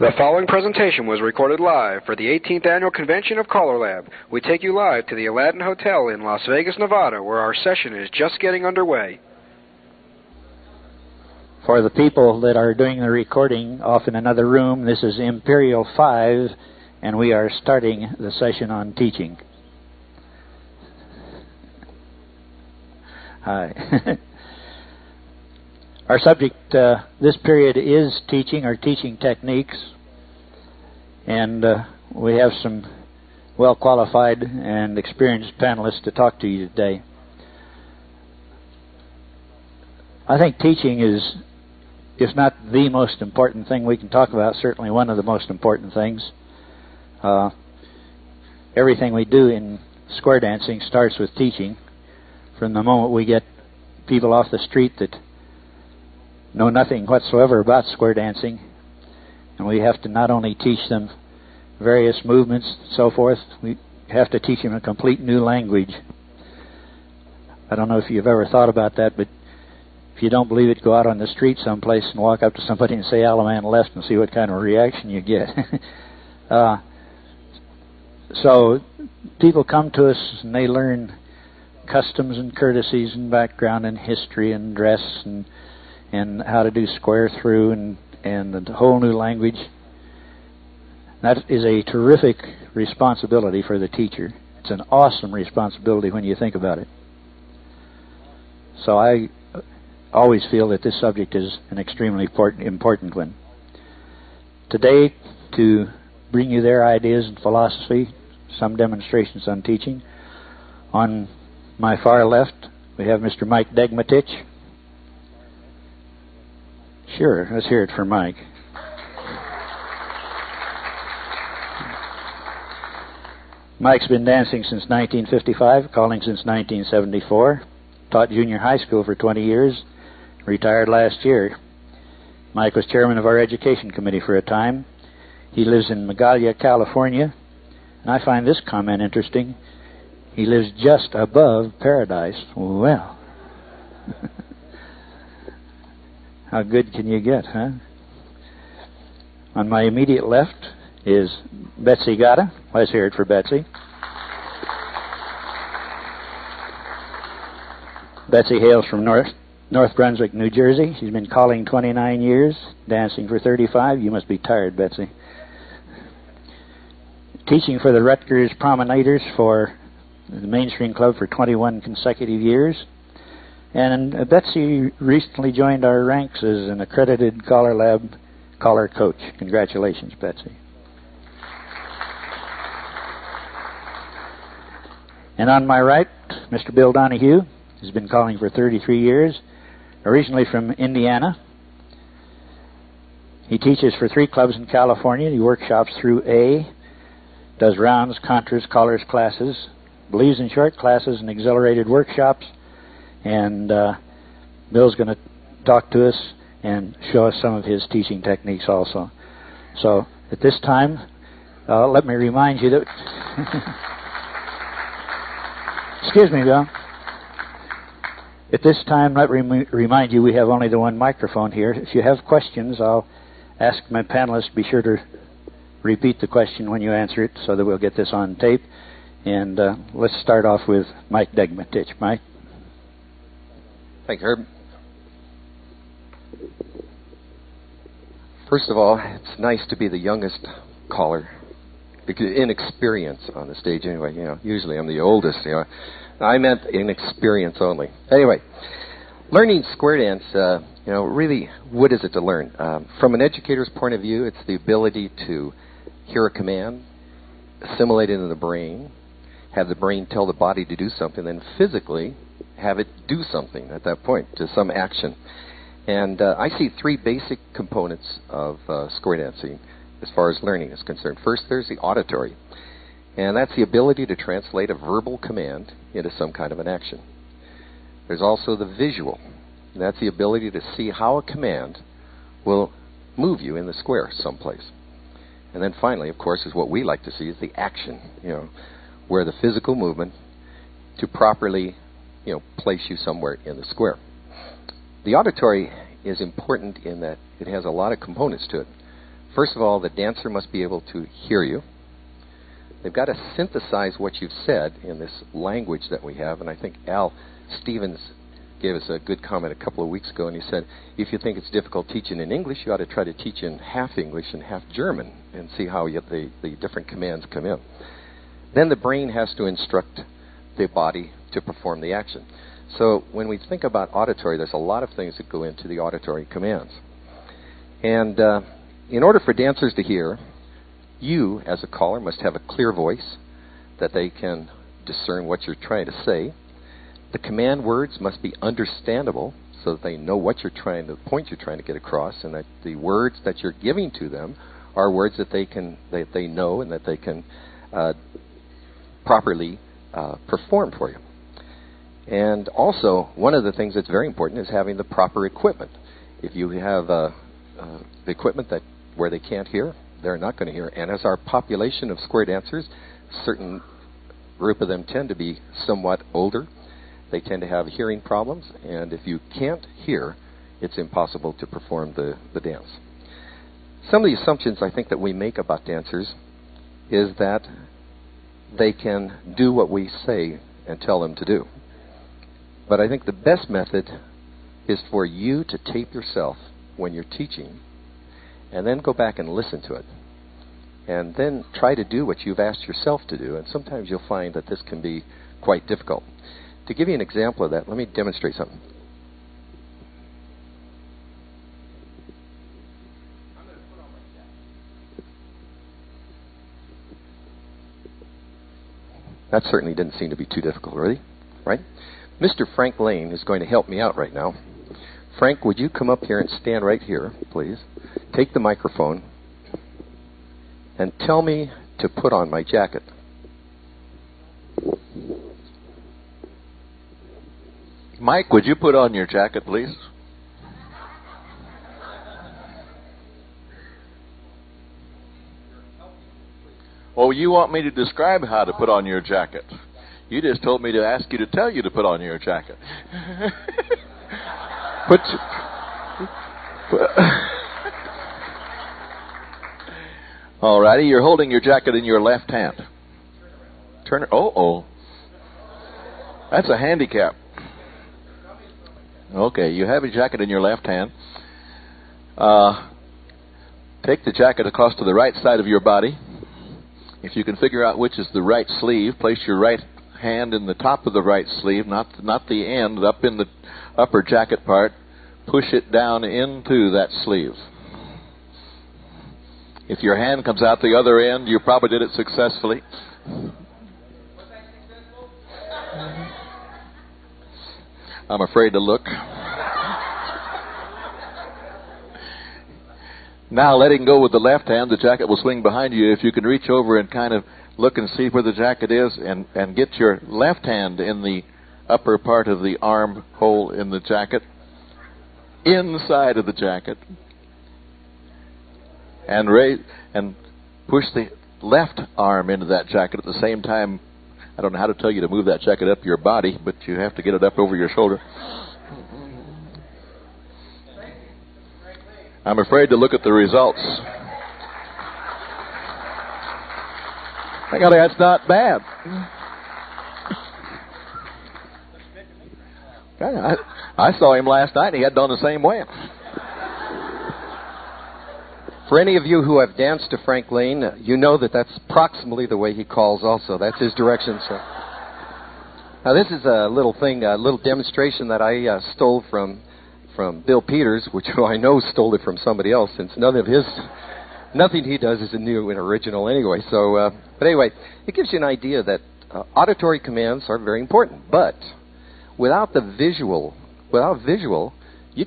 The following presentation was recorded live for the 18th Annual Convention of CALLERLAB. We take you live to the Aladdin Hotel in Las Vegas, Nevada, where our session is just getting underway. For the people that are doing the recording off in another room, this is Imperial 5, and we are starting the session on teaching. Hi. Our subject this period is teaching, or teaching techniques, and we have some well-qualified and experienced panelists to talk to you today. I think teaching is, if not the most important thing we can talk about, certainly one of the most important things. Everything we do in square dancing starts with teaching. From the moment we get people off the street that know nothing whatsoever about square dancing, and we have to not only teach them various movements and so forth, we have to teach them a complete new language. I don't know if you've ever thought about that, but if you don't believe it, go out on the street someplace and walk up to somebody and say "Alaman left" and see what kind of reaction you get. So people come to us and they learn customs and courtesies and background and history and dress and how to do square through and a whole new language. That is a terrific responsibility for the teacher. It's an awesome responsibility when you think about it. So I always feel that this subject is an extremely important one. Today, to bring you their ideas and philosophy, some demonstrations on teaching. On my far left, we have Mr. Mike Degmetich. Sure, let's hear it for Mike. Mike's been dancing since 1955, calling since 1974, taught junior high school for 20 years, retired last year. Mike was chairman of our education committee for a time. He lives in Magalia, California, and I find this comment interesting. He lives just above paradise. Well, how good can you get, huh? On my immediate left is Betsy Gotta. Let's hear it for Betsy. Betsy hails from North Brunswick, New Jersey. She's been calling 29 years, dancing for 35. You must be tired, Betsy. Teaching for the Rutgers Promenaders for the Mainstream Club for 21 consecutive years. And Betsy recently joined our ranks as an accredited CALLERLAB caller coach. Congratulations, Betsy. And on my right, Mr. Bill Donahue has been calling for 33 years, originally from Indiana. He teaches for 3 clubs in California. He workshops through A, does rounds, contras, callers classes, believes in short classes and exhilarated workshops. And Bill's going to talk to us and show us some of his teaching techniques also. So at this time, let me remind you that... Excuse me, Bill. At this time, let me remind you we have only the one microphone here. If you have questions, I'll ask my panelists to be sure to repeat the question when you answer it so that we'll get this on tape. And let's start off with Mike Degmetich. Mike? Thank you, Herb. First of all, it's nice to be the youngest caller, because inexperience on the stage anyway. You know, usually I'm the oldest. You know, I meant inexperience only. Anyway, learning square dance. You know, really, what is it to learn? From an educator's point of view, it's the ability to hear a command, assimilate it into the brain, have the brain tell the body to do something, then physically have it do something at that point, to some action. And I see 3 basic components of square dancing as far as learning is concerned. First, there's the auditory, and that's the ability to translate a verbal command into some kind of an action. There's also the visual, and that's the ability to see how a command will move you in the square someplace. And then finally, of course, is what we like to see is the action, you know, where the physical movement to properly, you know, place you somewhere in the square. The auditory is important in that it has a lot of components to it. First of all, the dancer must be able to hear you. They've got to synthesize what you've said in this language that we have, and I think Al Stevens gave us a good comment a couple of weeks ago, and he said, if you think it's difficult teaching in English, you ought to try to teach in half English and half German and see how the different commands come in. Then the brain has to instruct the body to perform the action. So when we think about auditory, there's a lot of things that go into the auditory commands. And in order for dancers to hear, you, as a caller, must have a clear voice that they can discern what you're trying to say. The command words must be understandable so that they know what the point you're trying to get across, and that the words that you're giving to them are words that they know and that they can properly perform for you. And also, one of the things that's very important is having the proper equipment. If you have the equipment where they can't hear, they're not going to hear. And as our population of square dancers, a certain group of them tend to be somewhat older. They tend to have hearing problems, and if you can't hear, it's impossible to perform the dance. Some of the assumptions I think that we make about dancers is that they can do what we say and tell them to do. But I think the best method is for you to tape yourself when you're teaching, and then go back and listen to it. And then try to do what you've asked yourself to do, and sometimes you'll find that this can be quite difficult. To give you an example of that, let me demonstrate something. That certainly didn't seem to be too difficult, really, right? Mr. Frank Lane is going to help me out right now. Frank, would you come up here and stand right here, please? Take the microphone and tell me to put on my jacket. Mike, would you put on your jacket, please? Oh, you want me to describe how to put on your jacket? You just told me to ask you to tell you to put on your jacket. All righty, you're holding your jacket in your left hand. Turn it. Oh. That's a handicap. Okay, you have your jacket in your left hand. Take the jacket across to the right side of your body. If you can figure out which is the right sleeve, place your right hand in the top of the right sleeve, not the end, up in the upper jacket part. Push it down into that sleeve. If your hand comes out the other end, you probably did it successfully. I'm afraid to look. Now, letting go with the left hand, the jacket will swing behind you. If you can reach over and kind of look and see where the jacket is, and get your left hand in the upper part of the arm hole in the jacket, inside of the jacket, and raise and push the left arm into that jacket at the same time. I don't know how to tell you to move that jacket up your body, but you have to get it up over your shoulder. I'm afraid to look at the results. I got that's not bad. I saw him last night, and he had done the same way. For any of you who have danced to Frank Lane, you know that that's approximately the way he calls also. That's his direction. So. Now this is a little thing, a little demonstration that I stole from Bill Peters, which I know stole it from somebody else, since nothing he does is new and original anyway. So, but anyway, it gives you an idea that auditory commands are very important. But without visual, you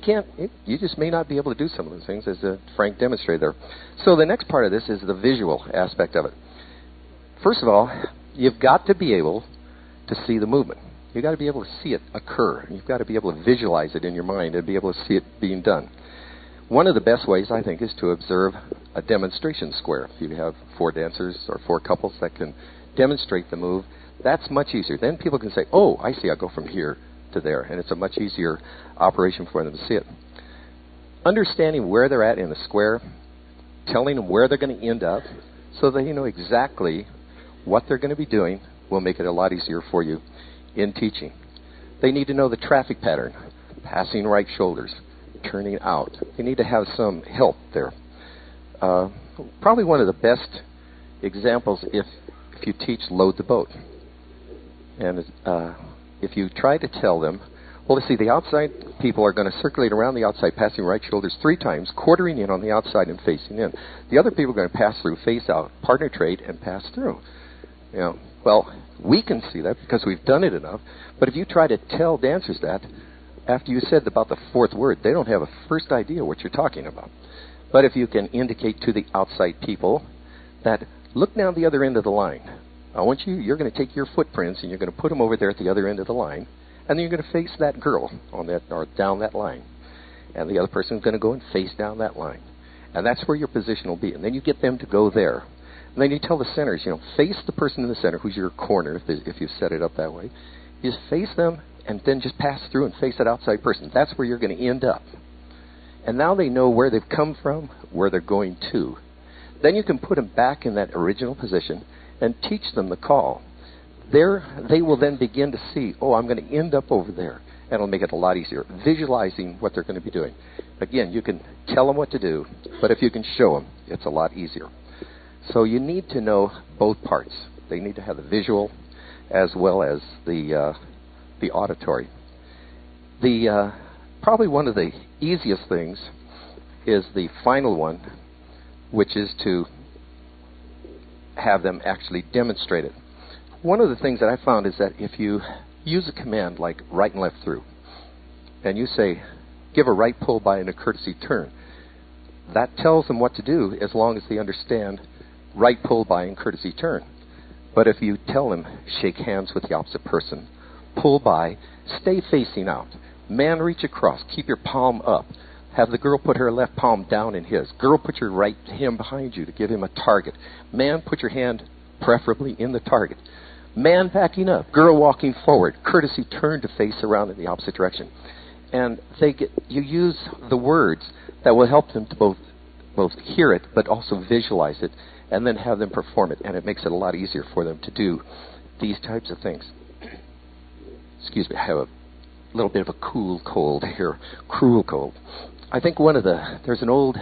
just may not be able to do some of those things, as Frank demonstrated there. So the next part of this is the visual aspect of it. First of all, you've got to be able to see the movement. You've got to be able to see it occur. You've got to be able to visualize it in your mind and be able to see it being done. One of the best ways, I think, is to observe a demonstration square. If you have 4 dancers or 4 couples that can demonstrate the move, that's much easier. Then people can say, oh, I see, I'll go from here to there, and it's a much easier operation for them to see it. Understanding where they're at in the square telling them where they're going to end up so they know exactly what they're going to be doing will make it a lot easier for you in teaching. They need to know the traffic pattern, passing right shoulders, turning out. They need to have some help there. Probably one of the best examples if you teach load the boat. And if you try to tell them, well, let's see, the outside people are going to circulate around the outside, passing right shoulders 3 times, quartering in on the outside and facing in. The other people are going to pass through, face out, partner trade, and pass through. You know, well, we can see that because we've done it enough. But if you try to tell dancers that, after you said about the 4th word, they don't have a first idea what you're talking about. But if you can indicate to the outside people that, look down the other end of the line. I want you're going to take your footprints and you're going to put them over there at the other end of the line. And then you're going to face that girl on that or down that line. And the other person is going to go and face down that line. And that's where your position will be. And then you get them to go there. And then you tell the centers, face the person in the center, who's your corner, if you set it up that way. You just face them and then just pass through and face that outside person. That's where you're going to end up. And now they know where they've come from, where they're going to. Then you can put them back in that original position and teach them the call. There, they will then begin to see, oh, I'm going to end up over there. And it'll make it a lot easier, visualizing what they're going to be doing. Again, you can tell them what to do, but if you can show them, it's a lot easier. So you need to know both parts. They need to have the visual as well as the auditory. Probably one of the easiest things is the final one, which is to have them actually demonstrate it. One of the things that I found is that if you use a command like right and left through, and you say, give a right pull by and a courtesy turn, that tells them what to do as long as they understand right pull by and courtesy turn. But if you tell them, shake hands with the opposite person, pull by, stay facing out, man reach across, keep your palm up, have the girl put her left palm down in his, girl put your right hand behind you to give him a target, man put your hand preferably in the target, man backing up, girl walking forward, courtesy turn to face around in the opposite direction. And you use the words that will help them to both hear it but also visualize it and then have them perform it. And it makes it a lot easier for them to do these types of things. Excuse me, I have a little bit of a cruel cold here. I think there's an old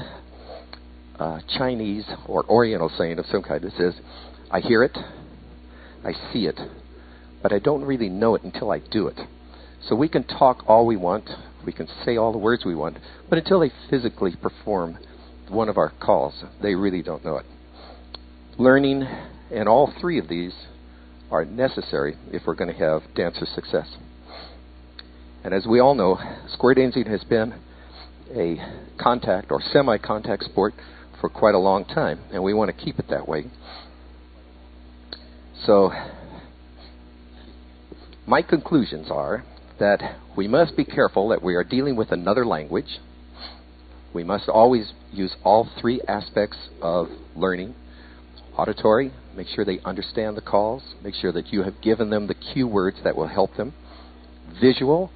Chinese or Oriental saying of some kind that says, I hear it, I see it, but I don't really know it until I do it. So we can talk all we want, we can say all the words we want, but until they physically perform one of our calls, they really don't know it. Learning and all 3 of these are necessary if we're going to have dancer success. And as we all know, square dancing has been a contact or semi-contact sport for quite a long time, and we want to keep it that way. So my conclusions are that we must be careful that we are dealing with another language. We must always use all 3 aspects of learning. Auditory, make sure they understand the calls. Make sure that you have given them the cue words that will help them. Visual,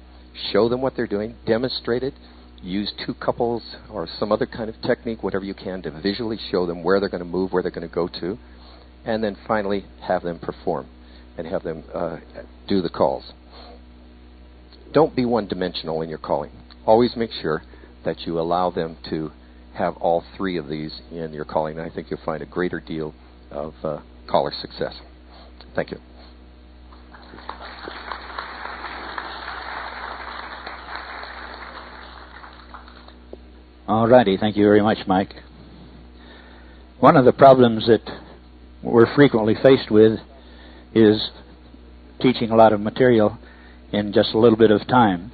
show them what they're doing. Demonstrate it. Use 2 couples or some other kind of technique, whatever you can, to visually show them where they're going to move, where they're going to go to. And then finally, have them perform and have them do the calls. Don't be one-dimensional in your calling. Always make sure that you allow them to have all 3 of these in your calling. And I think you'll find a greater deal of caller success. Thank you. All righty. Thank you very much, Mike. One of the problems that we're frequently faced with is teaching a lot of material in just a little bit of time.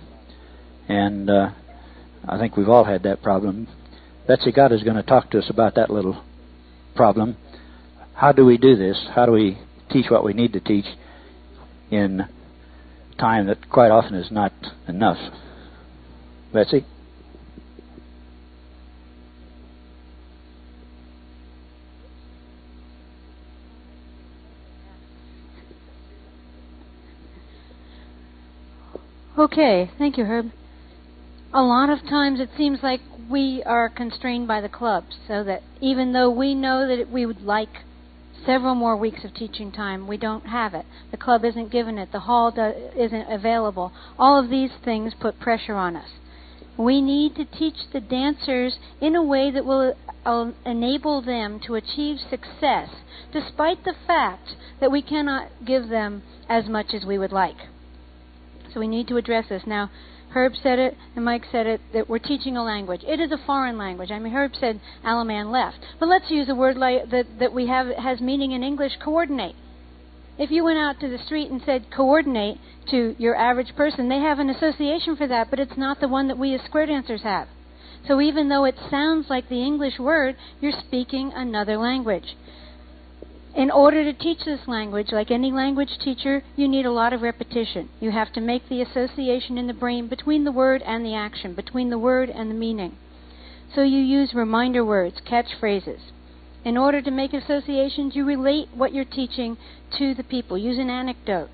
And I think we've all had that problem. Betsy Gotta is going to talk to us about that little problem. How do we do this? How do we teach what we need to teach in time that quite often is not enough? Betsy? Okay, thank you, Herb. A lot of times it seems like we are constrained by the club, so that even though we know that we would like several more weeks of teaching time, we don't have it. The club isn't given it. The hall isn't available. All of these things put pressure on us. We need to teach the dancers in a way that will enable them to achieve success, despite the fact that we cannot give them as much as we would like. So we need to address this. Now, Herb said it, and Mike said it, that we're teaching a language. It is a foreign language. I mean, Herb said Alaman left. But let's use a word like that we have has meaning in English, coordinate. If you went out to the street and said coordinate to your average person, they have an association for that, but it's not the one that we as square dancers have. So even though it sounds like the English word, you're speaking another language. In order to teach this language, like any language teacher, you need a lot of repetition. You have to make the association in the brain between the word and the action, between the word and the meaning. So you use reminder words, catchphrases. In order to make associations, you relate what you're teaching to the people. Use an anecdote.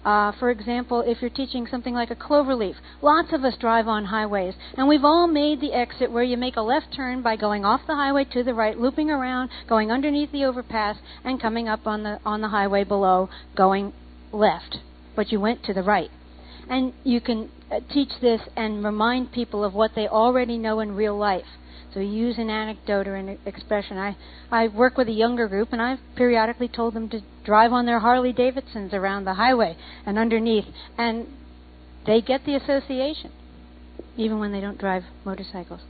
For example, if you're teaching something like a cloverleaf, lots of us drive on highways, and we've all made the exit where you make a left turn by going off the highway to the right, looping around, going underneath the overpass, and coming up on the highway below, going left. But you went to the right. And you can teach this and remind people of what they already know in real life. So you use an anecdote or an expression. I work with a younger group, and I've periodically told them to drive on their Harley Davidsons around the highway and underneath, and they get the association, even when they don't drive motorcycles.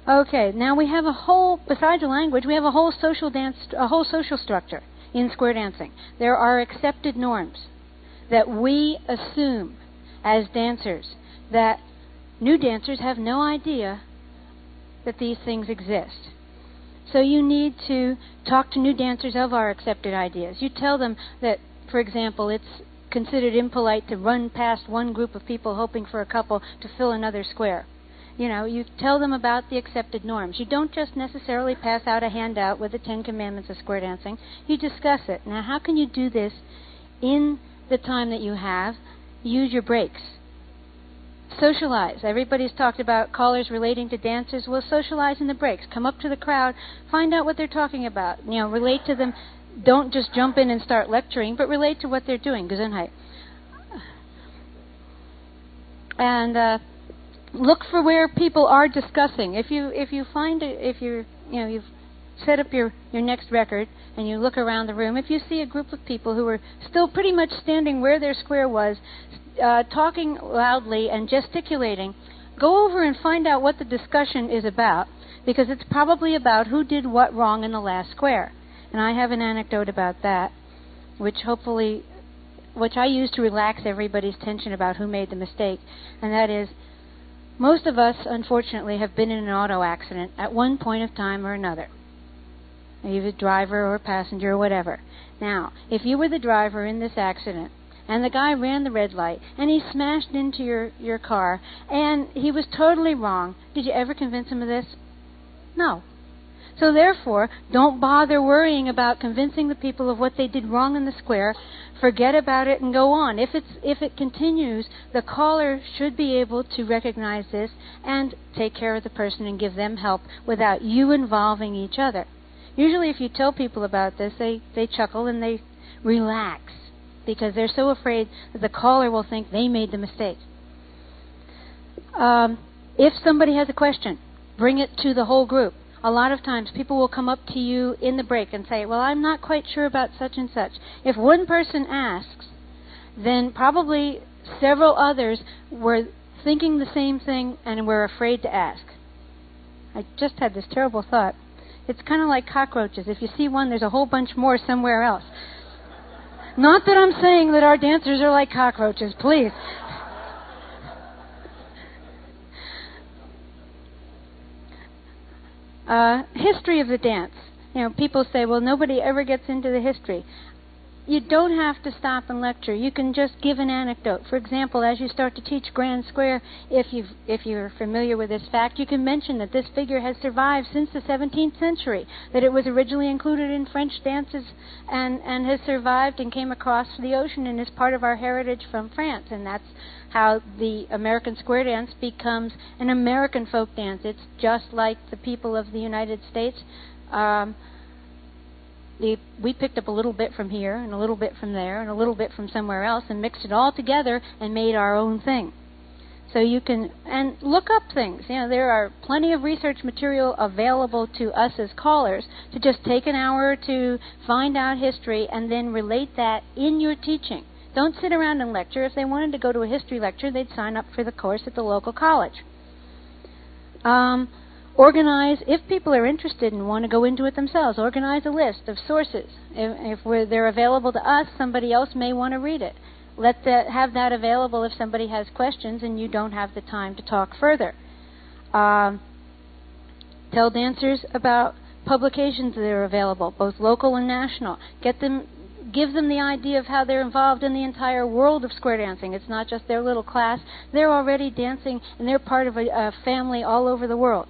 Okay, now we have a whole, besides the language, we have a whole social structure in square dancing. There are accepted norms that we assume as dancers that new dancers have no idea that these things exist. So you need to talk to new dancers of our accepted ideas. You tell them that, for example, it's considered impolite to run past one group of people hoping for a couple to fill another square. You know, you tell them about the accepted norms. You don't just necessarily pass out a handout with the 10 Commandments of square dancing. You discuss it. Now, how can you do this in the time that you have? Use your breaks. Socialize. Everybody's talked about callers relating to dancers. Well, socialize in the breaks. Come up to the crowd, find out what they're talking about. You know, relate to them. Don't just jump in and start lecturing, but relate to what they're doing. Gesundheit. And look for where people are discussing. If you find it, if you've set up your next record and you look around the room, if you see a group of people who are still pretty much standing where their square was, talking loudly and gesticulating, go over and find out what the discussion is about, because it's probably about who did what wrong in the last square. And I have an anecdote about that, which I use to relax everybody's tension about who made the mistake. And that is, most of us, unfortunately, have been in an auto accident at one point of time or another. Either driver or passenger or whatever. Now, if you were the driver in this accident, and the guy ran the red light, and he smashed into your car, and he was totally wrong, did you ever convince him of this? No. So therefore, don't bother worrying about convincing the people of what they did wrong in the square. Forget about it and go on. If it continues, the caller should be able to recognize this and take care of the person and give them help without you involving each other. Usually if you tell people about this, they chuckle and they relax, because they're so afraid that the caller will think they made the mistake. If somebody has a question, bring it to the whole group. A lot of times people will come up to you in the break and say, well, I'm not quite sure about such and such. If one person asks, then probably several others were thinking the same thing and were afraid to ask. I just had this terrible thought. It's kind of like cockroaches. If you see one, there's a whole bunch more somewhere else. Not that I'm saying that our dancers are like cockroaches, please. History of the dance. You know, people say, well, nobody ever gets into the history. you don't have to stop and lecture. You can just give an anecdote. For example, as you start to teach grand square, if you're familiar with this fact, you can mention that this figure has survived since the 17th century, that it was originally included in French dances and has survived and came across the ocean and is part of our heritage from France. And that's how the American square dance becomes an American folk dance. It's just like the people of the United States. We picked up a little bit from here and a little bit from there and a little bit from somewhere else and mixed it all together and made our own thing. So you can, and look up things. You know, there are plenty of research material available to us as callers to just take an hour to find out history and then relate that in your teaching. Don't sit around and lecture. If they wanted to go to a history lecture, they'd sign up for the course at the local college. Organize, if people are interested and want to go into it themselves, organize a list of sources. If they're available to us, somebody else may want to read it. Have that available if somebody has questions and you don't have the time to talk further. Tell dancers about publications that are available, both local and national. Give them the idea of how they're involved in the entire world of square dancing. It's not just their little class. They're already dancing and they're part of a family all over the world.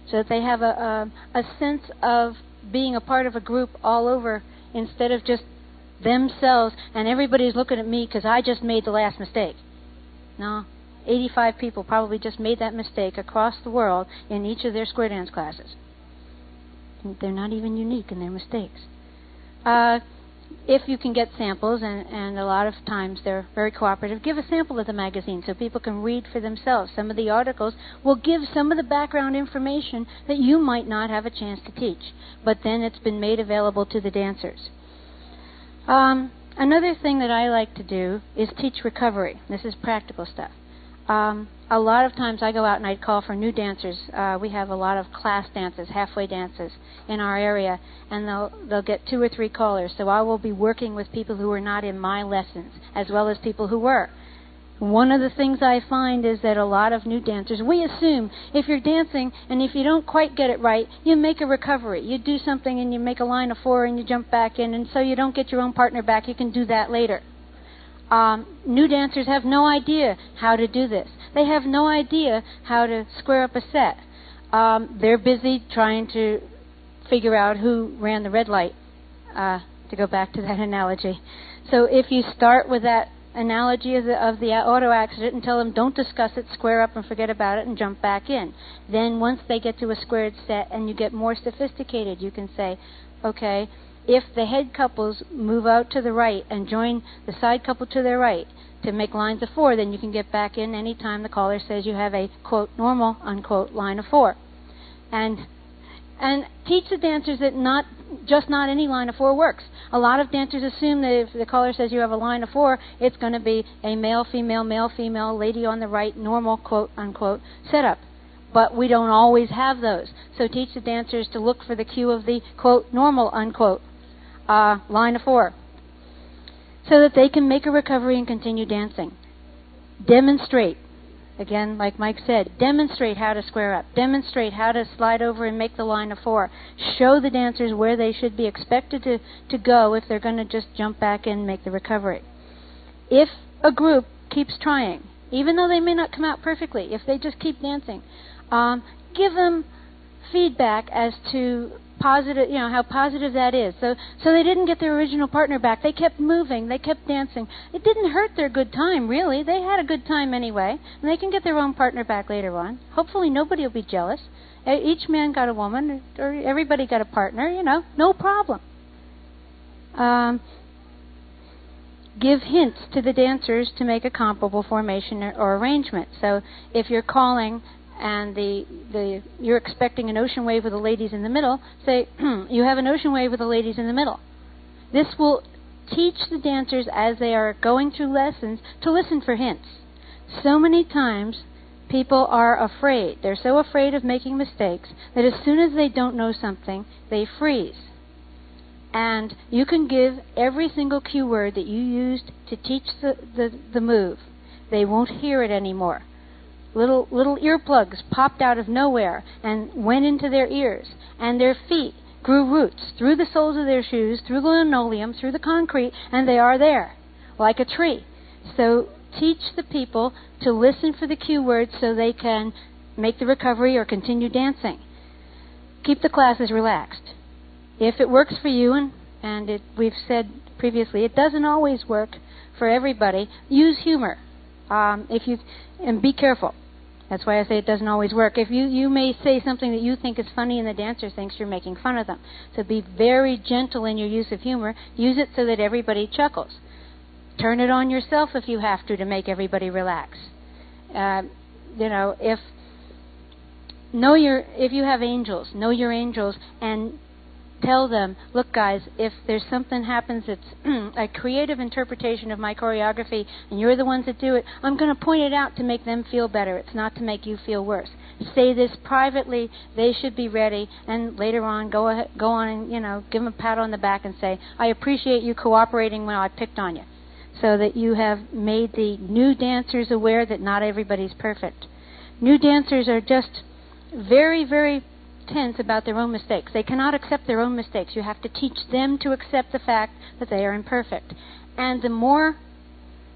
So that they have a sense of being a part of a group all over instead of just themselves and everybody's looking at me because I just made the last mistake. No, 85 people probably just made that mistake across the world in each of their square dance classes. They're not even unique in their mistakes. If you can get samples, and a lot of times they're very cooperative, give a sample of the magazine so people can read for themselves. Some of the articles will give some of the background information that you might not have a chance to teach, but then it's been made available to the dancers. Another thing that I like to do is teach recovery. This is practical stuff. A lot of times I go out and I call for new dancers. We have a lot of class dances, halfway dances in our area, and they'll get 2 or 3 callers. So I will be working with people who are not in my lessons, as well as people who were. One of the things I find is that a lot of new dancers, we assume if you're dancing and if you don't quite get it right, you make a recovery. You do something and you make a line of 4 and you jump back in, and so you don't get your own partner back, you can do that later. New dancers have no idea how to do this. They have no idea how to square up a set. They're busy trying to figure out who ran the red light, to go back to that analogy. So if you start with that analogy of the auto accident and tell them don't discuss it, square up and forget about it and jump back in. Then once they get to a squared set and you get more sophisticated, you can say, okay, if the head couples move out to the right and join the side couple to their right to make lines of 4, then you can get back in any time the caller says you have a, quote, normal, unquote, line of 4. And teach the dancers that not any line of 4 works. A lot of dancers assume that if the caller says you have a line of 4, it's going to be a male, female, lady on the right, normal, quote, unquote, setup. But we don't always have those. So teach the dancers to look for the cue of the, quote, normal, unquote, line of 4, so that they can make a recovery and continue dancing. Demonstrate. Again, like Mike said, demonstrate how to square up. Demonstrate how to slide over and make the line of 4. Show the dancers where they should be expected to go if they're going to just jump back in and make the recovery. If a group keeps trying, even though they may not come out perfectly, if they just keep dancing, give them feedback as to positive, how positive that is. So they didn't get their original partner back. They kept moving. They kept dancing. It didn't hurt their good time, really. They had a good time anyway, and they can get their own partner back later on. Hopefully nobody will be jealous. Each man got a woman, or everybody got a partner, no problem. Give hints to the dancers to make a comparable formation or arrangement. So if you're calling and you're expecting an ocean wave with the ladies in the middle, say, you have an ocean wave with the ladies in the middle. This will teach the dancers as they are going through lessons to listen for hints. So many times people are afraid. They're so afraid of making mistakes that as soon as they don't know something, they freeze. And you can give every single cue word that you used to teach the move. They won't hear it anymore. Little earplugs popped out of nowhere and went into their ears, and their feet grew roots through the soles of their shoes, through the linoleum, through the concrete, and they are there, like a tree. So teach the people to listen for the cue words so they can make the recovery or continue dancing. Keep the classes relaxed. If it works for you, and we've said previously, it doesn't always work for everybody, use humor. And be careful. That's why I say it doesn't always work. If you may say something that you think is funny and the dancer thinks you're making fun of them. So be very gentle in your use of humor. Use it so that everybody chuckles. Turn it on yourself if you have to make everybody relax. If you have angels, know your angels and tell them, look guys, if there's something happens that's a creative interpretation of my choreography and you're the ones that do it, I'm going to point it out to make them feel better. It's not to make you feel worse. Say this privately. They should be ready, and later on go on and give them a pat on the back and say, I appreciate you cooperating when I picked on you, so that you have made the new dancers aware that not everybody's perfect. New dancers are just very, very tense about their own mistakes. They cannot accept their own mistakes. You have to teach them to accept the fact that they are imperfect. And the more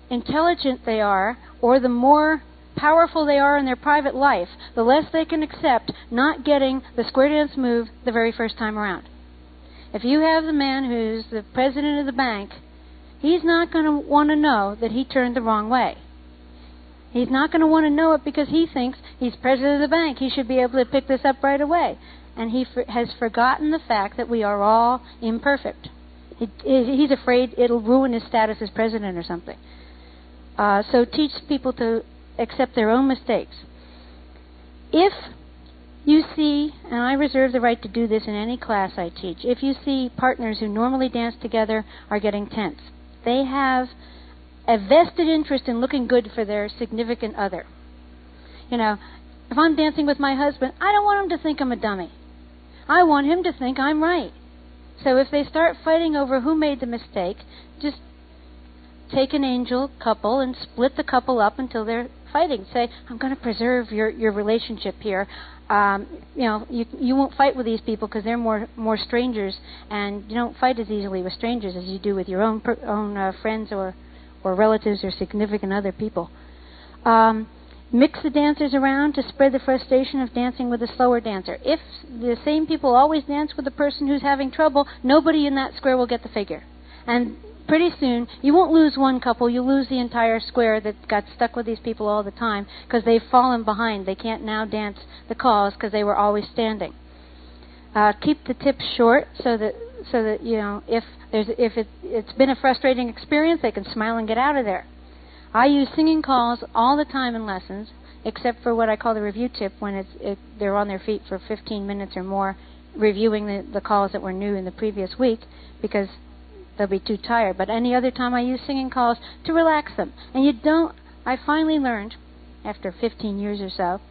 intelligent they are, or the more powerful they are in their private life, the less they can accept not getting the square dance move the very first time around. If you have the man who's the president of the bank, he's not going to want to know that he turned the wrong way. He's not going to want to know it because he thinks he's president of the bank. He should be able to pick this up right away. And he has forgotten the fact that we are all imperfect. He's afraid it'll ruin his status as president or something. So teach people to accept their own mistakes. If you see, and I reserve the right to do this in any class I teach, if you see partners who normally dance together are getting tense, they have a vested interest in looking good for their significant other. If I'm dancing with my husband, I don't want him to think I'm a dummy. I want him to think I'm right. So if they start fighting over who made the mistake, just take an angel couple and split the couple up until they're fighting. Say, I'm going to preserve your relationship here. You won't fight with these people because they're more strangers, and you don't fight as easily with strangers as you do with your own friends or relatives or significant other people. Mix the dancers around to spread the frustration of dancing with a slower dancer. If the same people always dance with the person who's having trouble, nobody in that square will get the figure. And pretty soon, you won't lose one couple, you'll lose the entire square that got stuck with these people all the time because they've fallen behind. They can't now dance the calls because they were always standing. Keep the tips short so that if it's been a frustrating experience, they can smile and get out of there. I use singing calls all the time in lessons, except for what I call the review tip, when they're on their feet for 15 minutes or more, reviewing the calls that were new in the previous week, because they'll be too tired. But any other time I use singing calls to relax them. And I finally learned, after 15 years or so,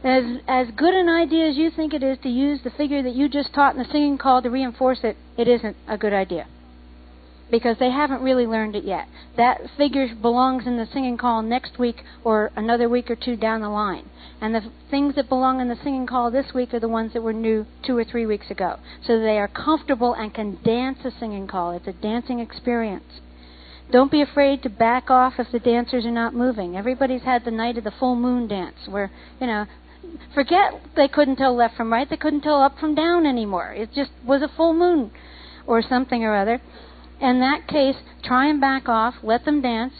as good an idea as you think it is to use the figure that you just taught in the singing call to reinforce it, it isn't a good idea. Because they haven't really learned it yet. That figure belongs in the singing call next week or another week or two down the line. And the things that belong in the singing call this week are the ones that were new 2 or 3 weeks ago. So they are comfortable and can dance a singing call. It's a dancing experience. Don't be afraid to back off if the dancers are not moving. Everybody's had the night of the full moon dance where, forget they couldn't tell left from right. They couldn't tell up from down anymore. It just was a full moon or something or other. In that case, try and back off. Let them dance.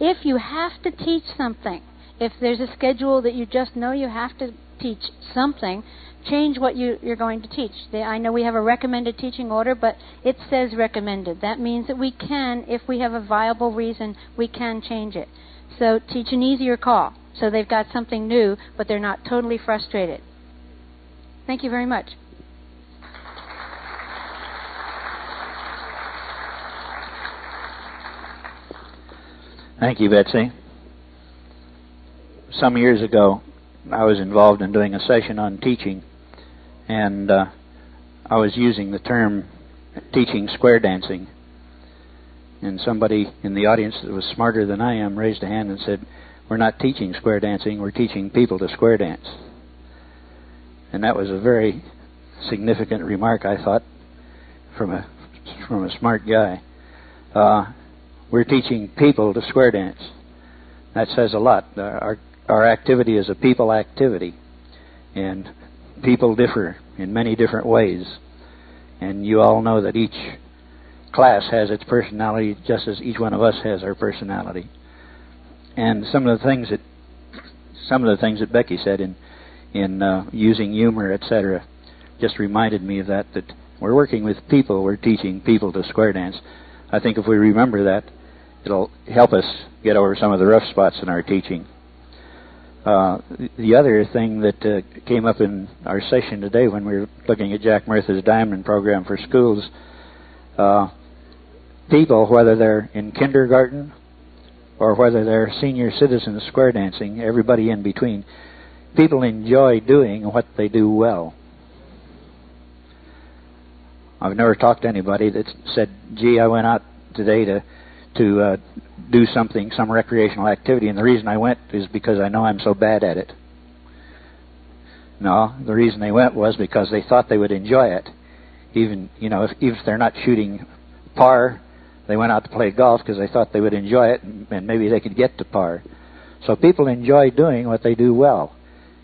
If you have to teach something, if there's a schedule that you just know you have to teach something, change what you're going to teach. I know we have a recommended teaching order, but it says recommended. That means that we can, if we have a viable reason, we can change it. So teach an easier call, so they've got something new, but they're not totally frustrated. Thank you very much. Thank you, Betsy. Some years ago, I was involved in doing a session on teaching, and I was using the term teaching square dancing. And somebody in the audience that was smarter than I am raised a hand and said, "We're not teaching square dancing, we're teaching people to square dance." And that was a very significant remark, I thought, from a smart guy. We're teaching people to square dance. That says a lot. Our activity is a people activity, and people differ in many different ways. And you all know that each class has its personality, just as each one of us has our personality. And some of the things that Becky said in using humor, etc., just reminded me of that we're working with people, we're teaching people to square dance. I think if we remember that, it'll help us get over some of the rough spots in our teaching. The other thing that came up in our session today when we were looking at Jack Murtha's Diamond program for schools, people, whether they're in kindergarten or whether they're senior citizens square dancing, everybody in between, people enjoy doing what they do well. I've never talked to anybody that said, gee, I went out today to do something, some recreational activity, and the reason I went is because I know I'm so bad at it. No, the reason they went was because they thought they would enjoy it. Even, if they're not shooting par, they went out to play golf because they thought they would enjoy it, and maybe they could get to par. So people enjoy doing what they do well.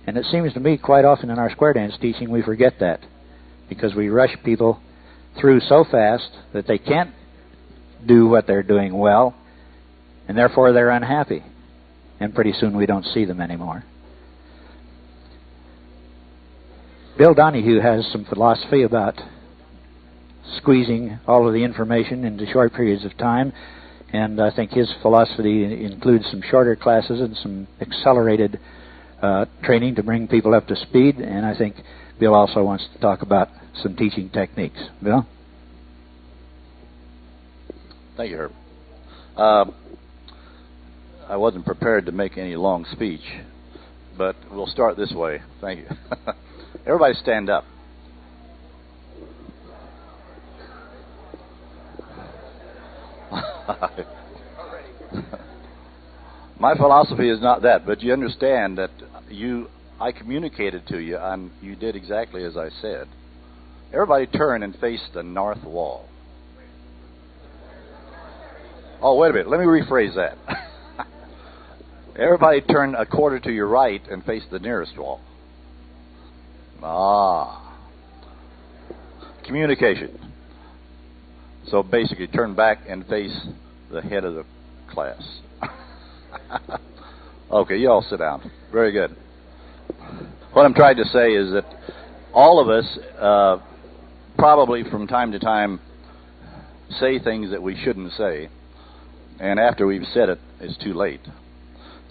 And it seems to me quite often in our square dance teaching we forget that, because we rush people through so fast that they can't do what they're doing well, and therefore they're unhappy. And pretty soon we don't see them anymore. Bill Donahue has some philosophy about squeezing all of the information into short periods of time, and I think his philosophy includes some shorter classes and some accelerated training to bring people up to speed, and I think Bill also wants to talk about some teaching techniques. Bill? Thank you, Herb. I wasn't prepared to make any long speech, but we'll start this way. Thank you. Everybody stand up. My philosophy is not that, but you understand that I communicated to you, and you did exactly as I said. Everybody turn and face the north wall. Oh, wait a minute. Let me rephrase that. Everybody turn a quarter to your right and face the nearest wall. Communication. So basically, turn back and face the head of the class. Okay, you all sit down. Very good. What I'm trying to say is that all of us probably from time to time say things that we shouldn't say, and after we've said it, it's too late.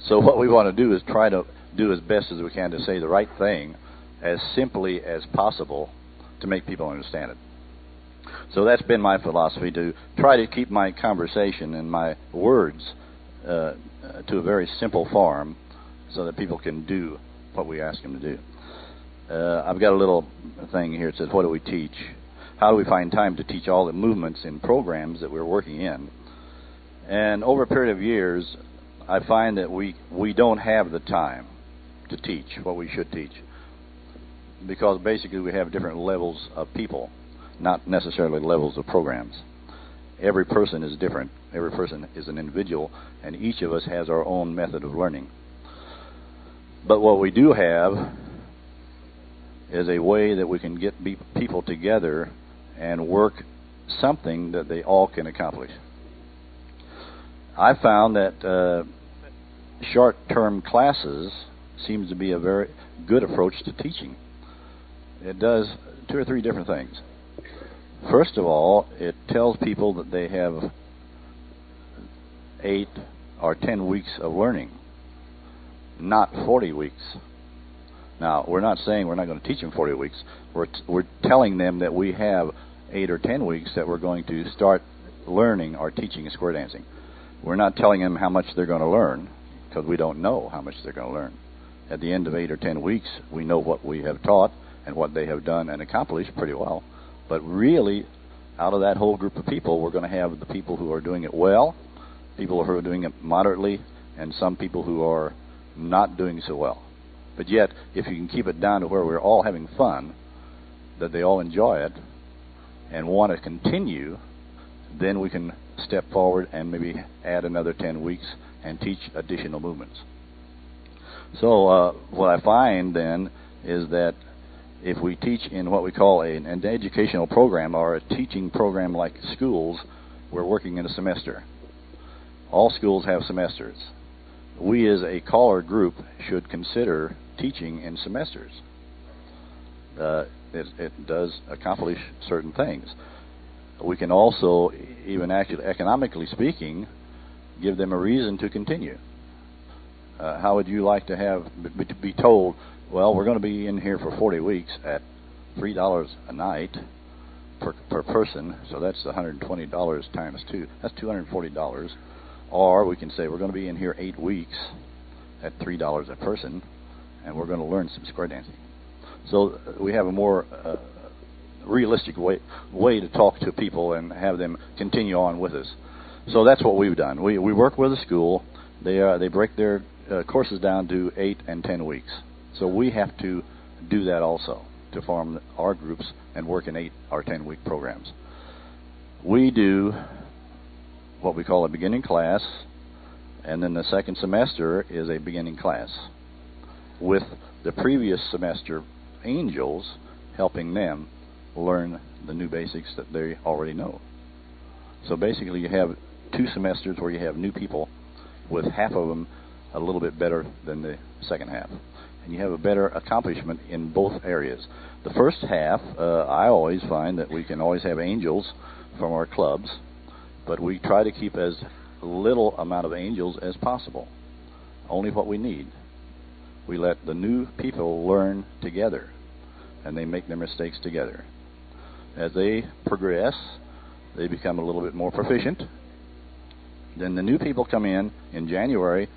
So what we want to do is try to do as best as we can to say the right thing as simply as possible to make people understand it. So that's been my philosophy, to try to keep my conversation and my words to a very simple form so that people can do what we ask them to do. I've got a little thing here that says, what do we teach? How do we find time to teach all the movements in programs that we're working in? And over a period of years, I find that we don't have the time to teach what we should teach, because basically we have different levels of people, not necessarily levels of programs. Every person is different. Every person is an individual, and each of us has our own method of learning. But what we do have is a way that we can get people together and work something that they all can accomplish. I found that short-term classes seems to be a very good approach to teaching. It does 2 or 3 different things. First of all, it tells people that they have 8 or 10 weeks of learning, not 40 weeks. Now, we're not saying we're not going to teach them 40 weeks. We're telling them that we have 8 or 10 weeks that we're going to start learning or teaching square dancing. We're not telling them how much they're going to learn, because we don't know how much they're going to learn. At the end of 8 or 10 weeks, we know what we have taught and what they have done and accomplished pretty well. But really, out of that whole group of people, we're going to have the people who are doing it well, people who are doing it moderately, and some people who are not doing so well. But yet, if you can keep it down to where we're all having fun, that they all enjoy it and want to continue, then we can step forward and maybe add another 10 weeks and teach additional movements. So what I find then is that if we teach in what we call an educational program or a teaching program like schools, we're working in a semester. All schools have semesters. We as a caller group should consider teaching in semesters. It does accomplish certain things. We can also, even actually economically speaking, give them a reason to continue. How would you like to be told, well, we're going to be in here for 40 weeks at $3 a night per person, so that's $120 times 2. That's $240. Or we can say we're going to be in here 8 weeks at $3 a person, and we're going to learn some square dancing. So we have a more realistic way to talk to people and have them continue on with us. So that's what we've done. We work with a school. They break their courses down to 8 and 10 weeks. So we have to do that also to form our groups and work in 8 or 10 week programs. We do what we call a beginning class, and then the second semester is a beginning class with the previous semester angels helping them learn the new basics that they already know. So basically you have 2 semesters where you have new people, with half of them a little bit better than the second half. And you have a better accomplishment in both areas. The first half, I always find that we can always have angels from our clubs, but we try to keep as little amount of angels as possible. Only what we need. We let the new people learn together, and they make their mistakes together. As they progress, they become a little bit more proficient. Then the new people come in January.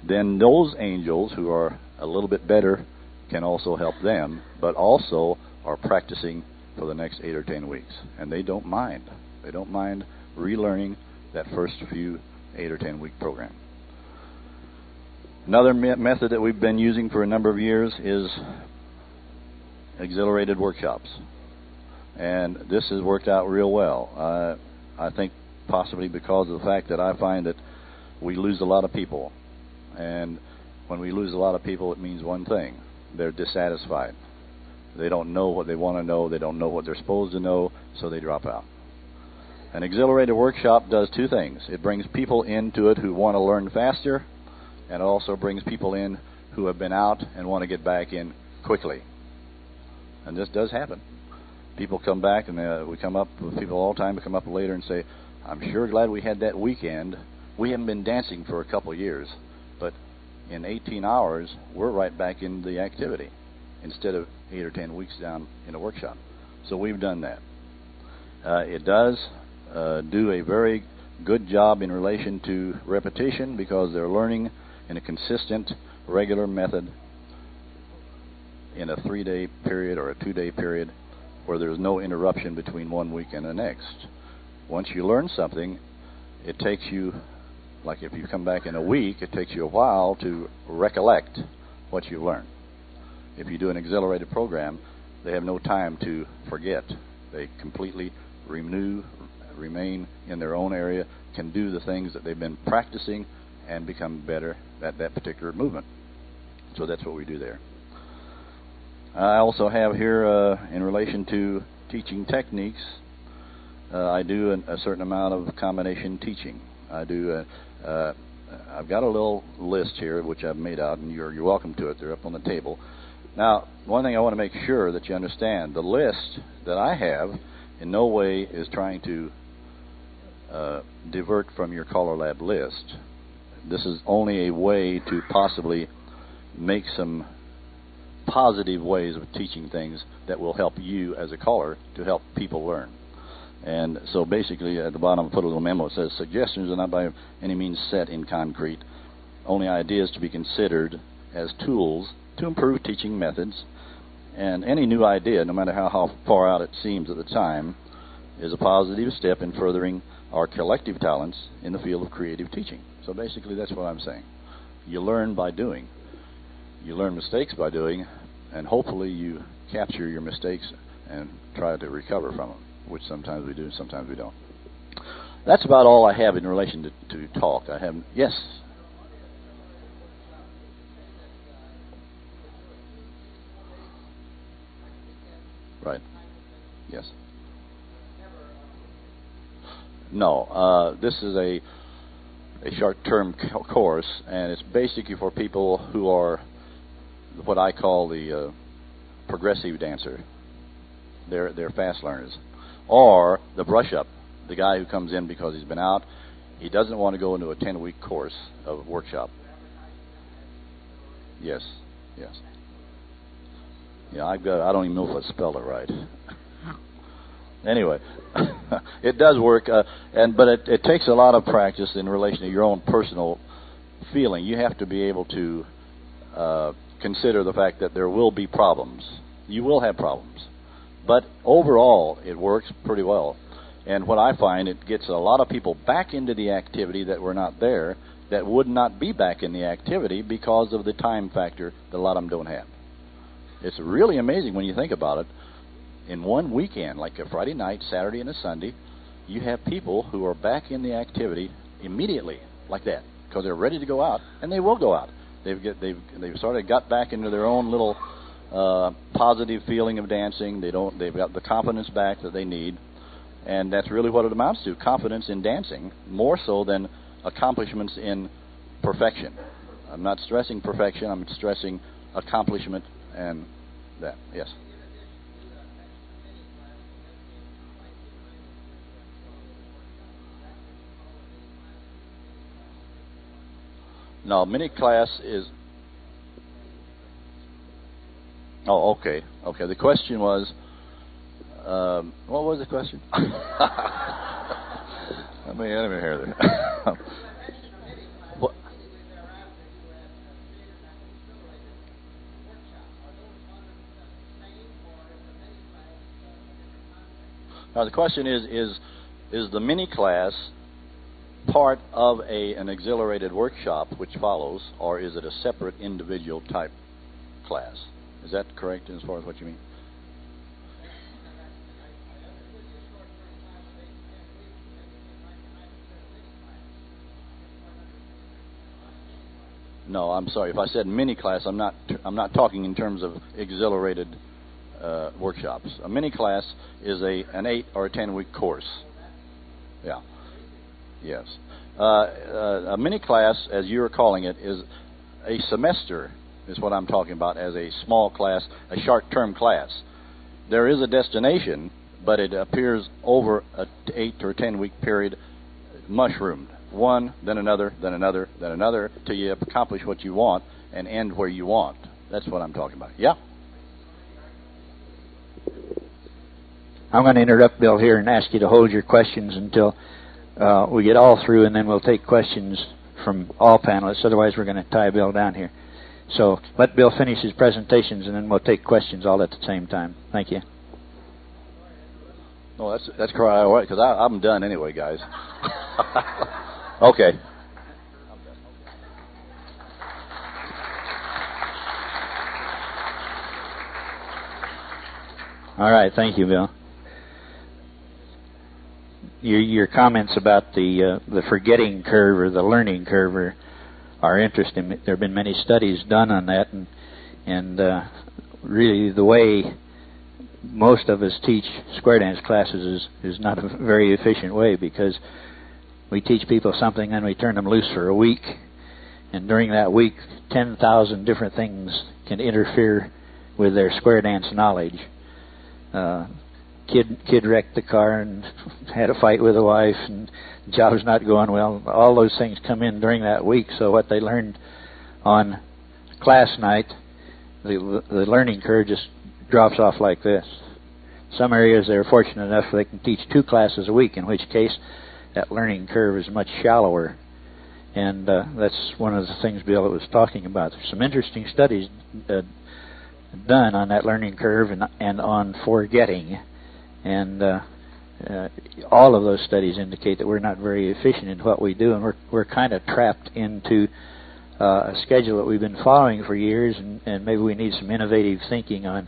Then those angels who are a little bit better can also help them, but also are practicing for the next 8 or 10 weeks. And they don't mind. They don't mind relearning that first few 8 or 10 week program. Another method that we've been using for a number of years is exhilarated workshops. And this has worked out real well. I think possibly because of the fact that I find that we lose a lot of people. And when we lose a lot of people, it means one thing. They're dissatisfied. They don't know what they want to know. They don't know what they're supposed to know, so they drop out. An exhilarated workshop does 2 things. It brings people into it who want to learn faster, and it also brings people in who have been out and want to get back in quickly. And this does happen. People come back, and we come up with people all the time who come up later and say, I'm sure glad we had that weekend. We haven't been dancing for a couple of years, but in 18 hours, we're right back in the activity instead of 8 or 10 weeks down in a workshop. So we've done that. It does do a very good job in relation to repetition because they're learning in a consistent, regular method in a 3-day period or a 2-day period where there's no interruption between one week and the next. Once you learn something, it takes you, like if you come back in a week, it takes you a while to recollect what you learned. If you do an exhilarated program, they have no time to forget. They completely remain in their own area, can do the things that they've been practicing, and become better at that particular movement. So that's what we do there. I also have here, in relation to teaching techniques, I do a certain amount of combination teaching. I do. I've got a little list here which I've made out, and you're welcome to it. They're up on the table. Now, one thing I want to make sure that you understand: the list that I have in no way is trying to divert from your CALLERLAB list. This is only a way to possibly make some positive ways of teaching things that will help you as a caller to help people learn. And so basically at the bottom I put a little memo. It says, suggestions are not by any means set in concrete, only ideas to be considered as tools to improve teaching methods. And any new idea, no matter how far out it seems at the time, is a positive step in furthering our collective talents in the field of creative teaching. So basically that's what I'm saying. You learn by doing. You learn mistakes by doing, and hopefully you capture your mistakes and try to recover from them, which sometimes we do, sometimes we don't. That's about all I have in relation to talk. I have, yes. Right. Yes. No, this is a short-term course, and it's basically for people who are what I call the progressive dancer. They're fast learners, or the brush-up, the guy who comes in because he's been out. He doesn't want to go into a 10-week course of workshop. Yes, yes. Yeah, I don't even know if I spelled it right. Anyway, it does work, but it takes a lot of practice in relation to your own personal feeling. You have to be able to consider the fact that there will be problems. You will have problems, but overall, it works pretty well. And what I find, it gets a lot of people back into the activity that were not there, that would not be back in the activity because of the time factor that a lot of them don't have. It's really amazing when you think about it. In one weekend, like a Friday night, Saturday, and a Sunday, you have people who are back in the activity immediately, like that, because they're ready to go out, and they will go out. They've sort of got back into their own little positive feeling of dancing. They've got the confidence back that they need, and that's really what it amounts to: confidence in dancing, more so than accomplishments in perfection. I'm not stressing perfection. I'm stressing accomplishment and that. Yes. No, mini class is... Oh, okay. Okay, the question was... what was the question? Let me hear that. What? Now, the question is the mini class part of an exhilarated workshop which follows, or is it a separate individual type class? Is that correct as far as what you mean? No, I'm sorry. If I said mini class, I'm not talking in terms of exhilarated workshops. A mini class is an 8 or a 10-week course. Yeah. Yes. A mini class, as you're calling it, is a semester, is what I'm talking about, as a small class, a short-term class. There is a destination, but it appears over an 8 or 10-week period, mushroomed. One, then another, then another, then another, till you accomplish what you want and end where you want. That's what I'm talking about. Yeah? I'm going to interrupt Bill here and ask you to hold your questions until we get all through, and then we'll take questions from all panelists. Otherwise, we're going to tie Bill down here. So let Bill finish his presentations, and then we'll take questions all at the same time. Thank you. No, that's quite all right, because I'm done anyway, guys. Okay. All right. Thank you, Bill. Your comments about the forgetting curve or the learning curve are interesting. There have been many studies done on that, and really the way most of us teach square dance classes is not a very efficient way, because we teach people something and we turn them loose for a week, and during that week 10,000 different things can interfere with their square dance knowledge. Kid wrecked the car and had a fight with the wife, and the job's not going well. All those things come in during that week, so what they learned on class night, the learning curve just drops off like this. Some areas they're fortunate enough they can teach 2 classes a week, in which case that learning curve is much shallower. And that's one of the things Bill was talking about. There's some interesting studies done on that learning curve and on forgetting. And all of those studies indicate that we're not very efficient in what we do, and we're kind of trapped into a schedule that we've been following for years, and maybe we need some innovative thinking on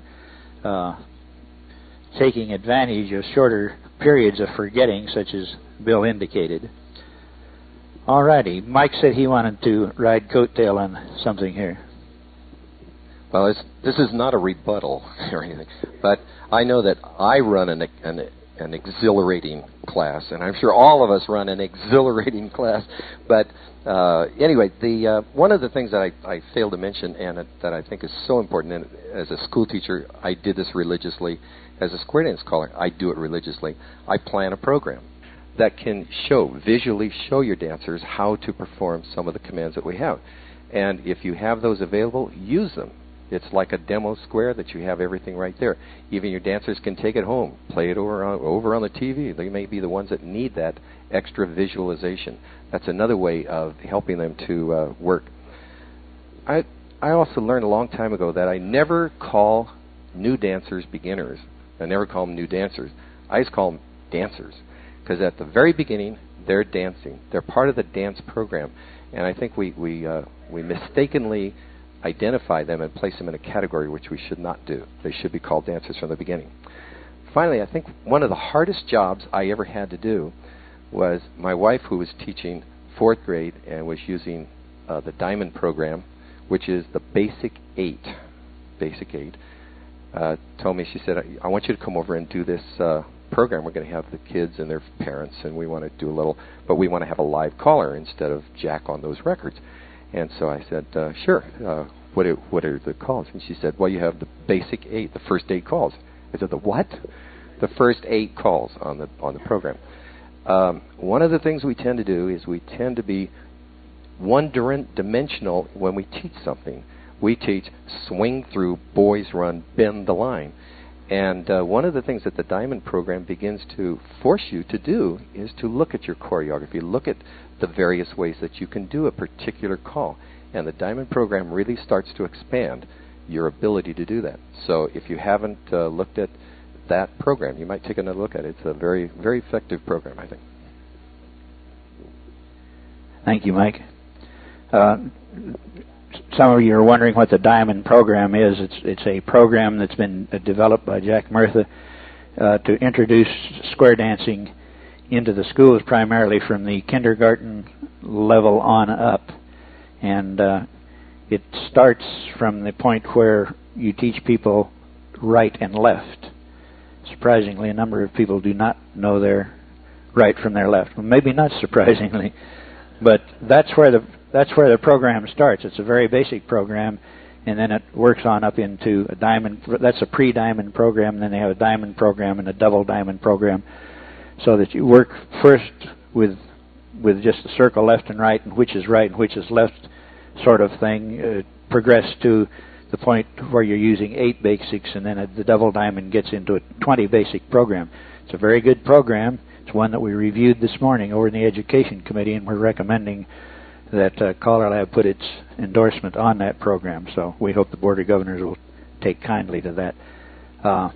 taking advantage of shorter periods of forgetting, such as Bill indicated. Alrighty, Mike said he wanted to ride coattail on something here. Well, this is not a rebuttal or anything, but I know that I run an exhilarating class, and I'm sure all of us run an exhilarating class. But anyway, one of the things that I failed to mention, and that I think is so important, and as a school teacher, I did this religiously. As a square dance caller, I do it religiously. I plan a program that can visually show your dancers how to perform some of the commands that we have. And if you have those available, use them. It's like a demo square that you have everything right there. Even your dancers can take it home, play it over on the TV. They may be the ones that need that extra visualization. That's another way of helping them to work. I also learned a long time ago that I never call new dancers beginners. I never call them new dancers. I just call them dancers. Because at the very beginning, they're dancing. They're part of the dance program. And I think we mistakenly identify them and place them in a category which we should not do. They should be called dancers from the beginning. Finally, I think one of the hardest jobs I ever had to do was my wife, who was teaching 4th grade and was using the Diamond program, which is the Basic 8. Told me, she said, I want you to come over and do this program. We're going to have the kids and their parents, and we want to do a little, but we want to have a live caller instead of jack on those records. And so I said, sure. What are the calls? And she said, well, you have the Basic 8, the first 8 calls. I said, the what? The first 8 calls on the program. One of the things we tend to do is we tend to be one-dimensional when we teach something. We teach swing through, boys run, bend the line. And one of the things that the Diamond program begins to force you to do is to look at your choreography, look at the various ways that you can do a particular call. And the Diamond program really starts to expand your ability to do that. So if you haven't looked at that program, you might take another look at it. It's a very, very effective program, I think. Thank you, Mike. Some of you are wondering what the Diamond program is. It's a program that's been developed by Jack Murtha to introduce square dancing into the schools, primarily from the kindergarten level on up. And it starts from the point where you teach people right and left. Surprisingly, a number of people do not know their right from their left. Well, maybe not surprisingly, but that's where the program starts. It's a very basic program, and then it works on up into a Diamond. That's a pre-Diamond program, and then they have a Diamond program and a double Diamond program, so that you work first with just the circle left and right, and which is right and which is left sort of thing, progress to the point where you're using 8 basics, and then the double Diamond gets into a 20 basic program. It's a very good program. It's one that we reviewed this morning over in the Education Committee, and we're recommending that CALLERLAB put its endorsement on that program. So we hope the Board of Governors will take kindly to that.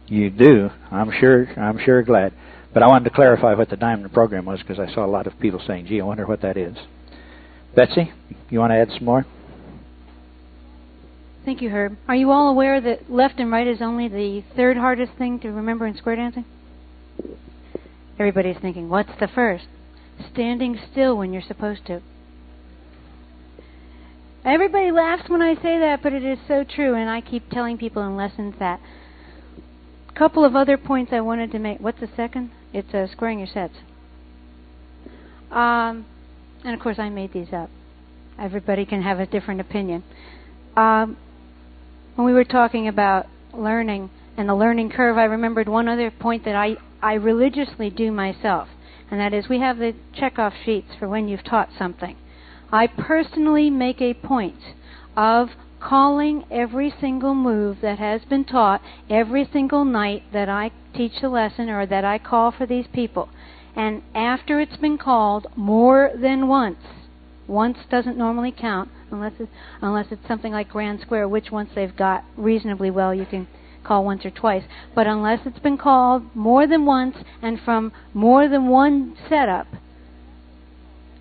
You do. I'm sure glad. But I wanted to clarify what the Diamond program was, because I saw a lot of people saying, gee, I wonder what that is. Betsy, you want to add some more? Thank you, Herb. Are you all aware that left and right is only the 3rd hardest thing to remember in square dancing? Everybody's thinking, what's the first? Standing still when you're supposed to. Everybody laughs when I say that, but it is so true, and I keep telling people in lessons that. A couple of other points I wanted to make. What's the second? It's squaring your sets. And of course I made these up. Everybody can have a different opinion. When we were talking about learning and the learning curve, I remembered one other point that I religiously do myself, and that is we have the checkoff sheets for when you've taught something. I personally make a point of calling every single move that has been taught every single night that I teach a lesson or that I call for these people. And after it's been called more than once doesn't normally count unless it's something like Grand Square, which once they've got reasonably well you can call once or twice. But unless it's been called more than once and from more than one setup,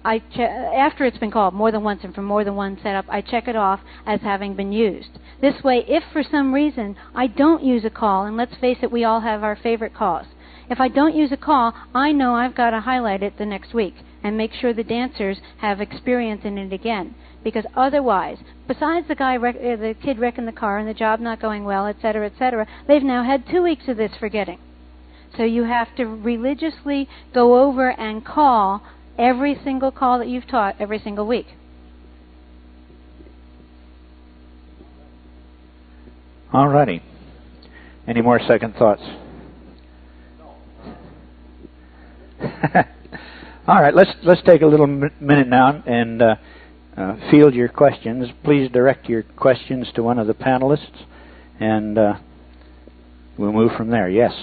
after it's been called more than once and from more than one setup, I check it off as having been used. This way, if for some reason I don't use a call, and let's face it, we all have our favorite calls. If I don't use a call, I know I've got to highlight it the next week and make sure the dancers have experience in it again. Because otherwise, besides the kid wrecking the car and the job not going well, etc., they've now had 2 weeks of this forgetting. So you have to religiously go over and call every single call that you've taught every single week. All righty. Any more second thoughts? All right, let's take a little minute now and field your questions. Please direct your questions to one of the panelists, and we'll move from there. Yes.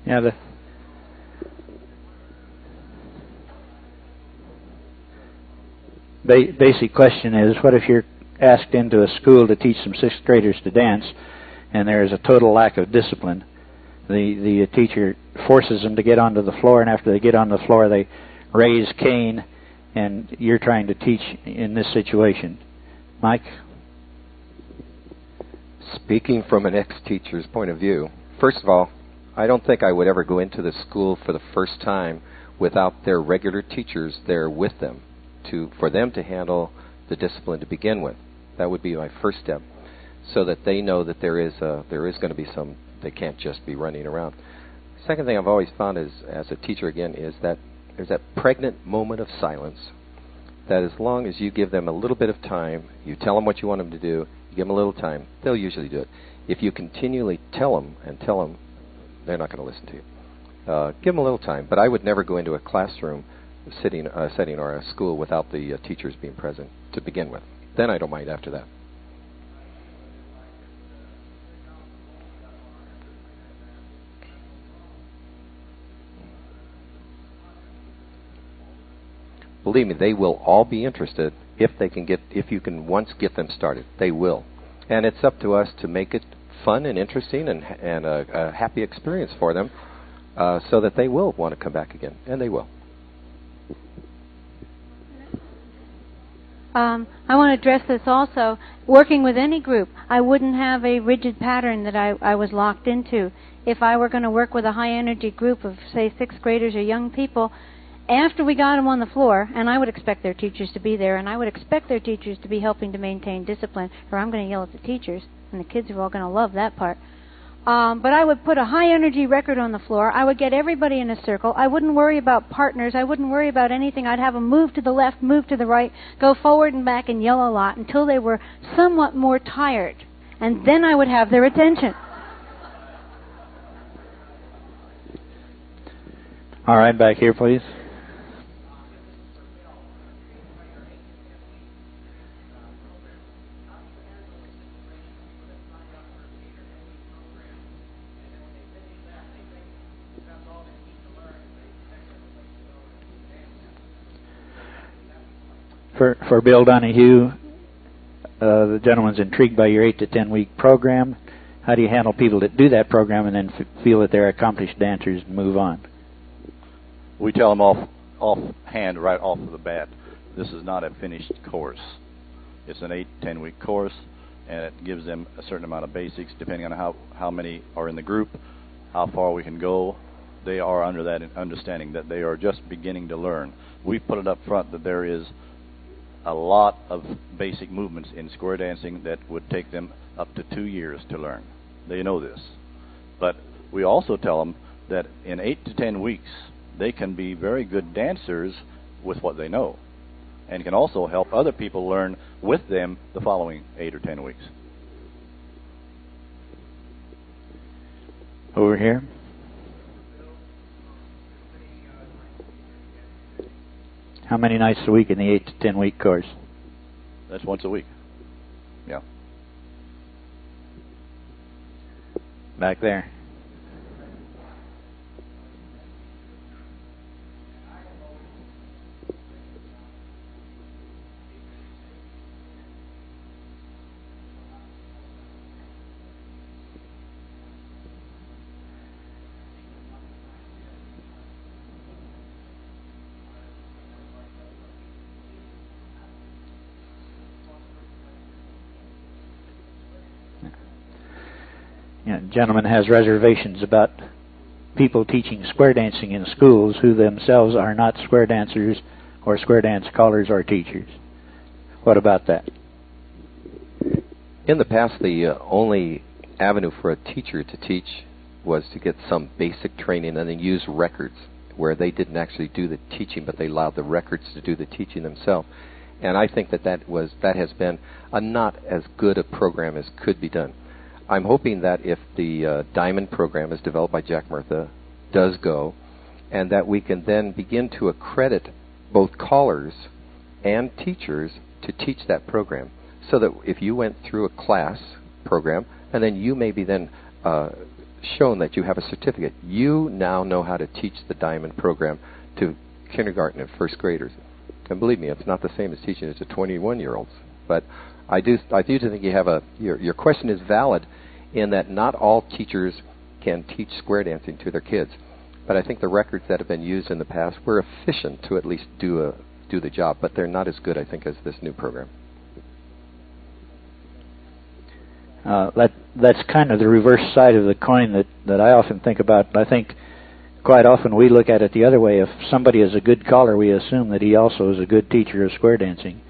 Yeah, the basic question is, what if you're asked into a school to teach some 6th graders to dance, and there is a total lack of discipline? The teacher forces them to get onto the floor, and after they get on the floor, they raise Cain, and you're trying to teach in this situation. Mike? Speaking from an ex-teacher's point of view, first of all, I don't think I would ever go into the school for the first time without their regular teachers there with them for them to handle the discipline to begin with. That would be my first step, so that they know that there is going to be some. They can't just be running around. Second thing I've always found is, as a teacher again, is that there's that pregnant moment of silence. That as long as you give them a little bit of time, you tell them what you want them to do, you give them a little time, they'll usually do it. If you continually tell them, they're not going to listen to you. Give them a little time, but I would never go into a classroom setting or a school without the teachers being present to begin with. Then I don't mind after that. Believe me, they will all be interested if you can once get them started. They will, and it's up to us to make it fun and interesting and a happy experience for them, so that they will want to come back again, and they will. I want to address this also. Working with any group, I wouldn't have a rigid pattern that I was locked into. If I were going to work with a high-energy group of, say, 6th graders or young people, after we got them on the floor, and I would expect their teachers to be there, and I would expect their teachers to be helping to maintain discipline, or I'm going to yell at the teachers, and the kids are all going to love that part. But I would put a high-energy record on the floor. I would get everybody in a circle. I wouldn't worry about partners. I wouldn't worry about anything. I'd have them move to the left, move to the right, go forward and back, and yell a lot until they were somewhat more tired. And then I would have their attention. All right, back here, please. For Bill Donahue, the gentleman's intrigued by your 8 to 10 week program. How do you handle people that do that program and then feel that they're accomplished dancers and move on? We tell them offhand, right off of the bat, this is not a finished course. It's an 8 to 10 week course, and it gives them a certain amount of basics depending on how many are in the group, how far we can go. They are under that understanding that they are just beginning to learn. We've put it up front that there is a lot of basic movements in square dancing that would take them up to 2 years to learn. They know this. But we also tell them that in 8 to 10 weeks, they can be very good dancers with what they know. and can also help other people learn with them the following 8 or 10 weeks. Over here. How many nights a week in the 8 to 10 week course? That's once a week. Yeah. Back there. Gentleman has reservations about people teaching square dancing in schools who themselves are not square dancers or square dance callers or teachers. What about that? In the past, the only avenue for a teacher to teach was to get some basic training and then use records where they didn't actually do the teaching, but they allowed the records to do the teaching themselves. And I think that has been a not as good a program as could be done. I'm hoping that if the Diamond program is developed by Jack Murtha does go, and that we can then begin to accredit both callers and teachers to teach that program, so that if you went through a class program and then you may be then shown that you have a certificate, you now know how to teach the Diamond program to kindergarten and first graders. And believe me, it's not the same as teaching it to 21-year-olds. But I do think you have your question is valid in that not all teachers can teach square dancing to their kids. But I think the records that have been used in the past were efficient to at least do the job, but they're not as good, I think, as this new program. That's kind of the reverse side of the coin that I often think about. I think quite often we look at it the other way. If somebody is a good caller, we assume that he also is a good teacher of square dancing.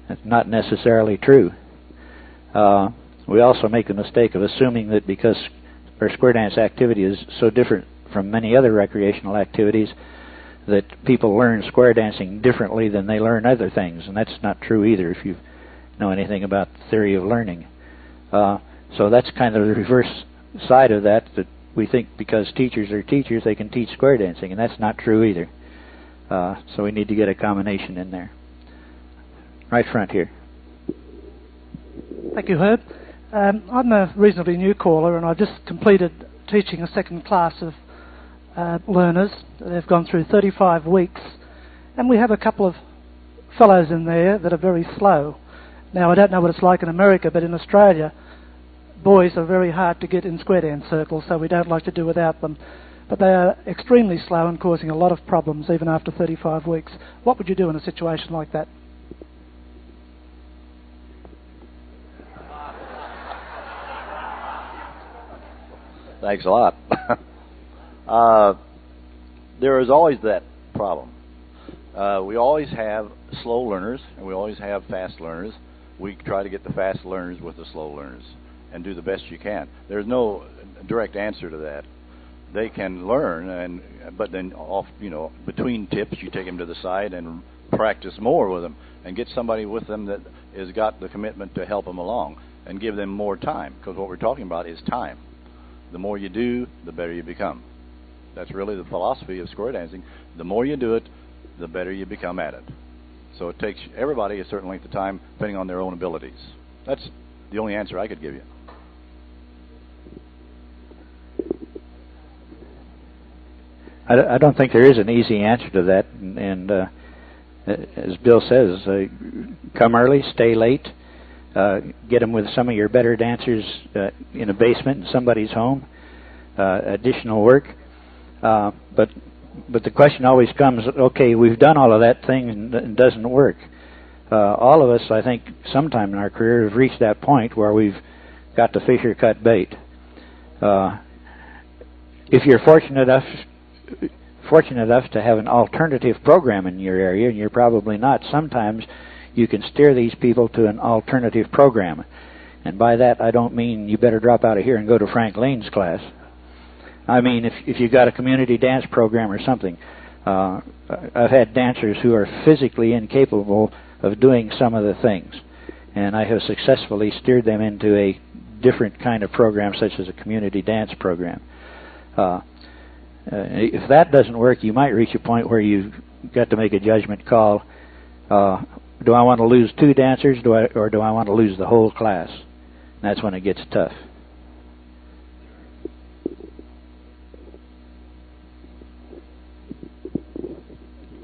That's not necessarily true. We also make the mistake of assuming that because our square dance activity is so different from many other recreational activities, that people learn square dancing differently than they learn other things, and that's not true either if you know anything about the theory of learning. So that's kind of the reverse side of that we think because teachers are teachers, they can teach square dancing, and that's not true either. So we need to get a combination in there. Right front here. Thank you, Herb. I'm a reasonably new caller, and I've just completed teaching a second class of learners. They've gone through 35 weeks, and we have a couple of fellows in there that are very slow. Now, I don't know what it's like in America, but in Australia, boys are very hard to get in square dance circles, so we don't like to do without them. But they are extremely slow and causing a lot of problems even after 35 weeks. What would you do in a situation like that? Thanks a lot. There is always that problem. We always have slow learners, and we always have fast learners. We try to get the fast learners with the slow learners and do the best you can. There's no direct answer to that. They can learn, but then between tips, you take them to the side and practice more with them and get somebody with them that has got the commitment to help them along and give them more time, because what we're talking about is time. The more you do, the better you become. That's really the philosophy of square dancing. The more you do it, the better you become at it. So it takes everybody a certain length of time, depending on their own abilities. That's the only answer I could give you. I don't think there is an easy answer to that. And as Bill says, come early, stay late. Get them with some of your better dancers in a basement in somebody's home. Additional work. But the question always comes, okay, we've done all of that thing and it doesn't work. All of us, I think, sometime in our career have reached that point where we've got to fish or cut bait. If you're fortunate enough to have an alternative program in your area, and you're probably not, sometimes you can steer these people to an alternative program. And by that, I don't mean you better drop out of here and go to Frank Lane's class. I mean, if you've got a community dance program or something, I've had dancers who are physically incapable of doing some of the things, and I have successfully steered them into a different kind of program, such as a community dance program. If that doesn't work, you might reach a point where you've got to make a judgment call. Do I want to lose 2 dancers, or do I want to lose the whole class? And that's when it gets tough.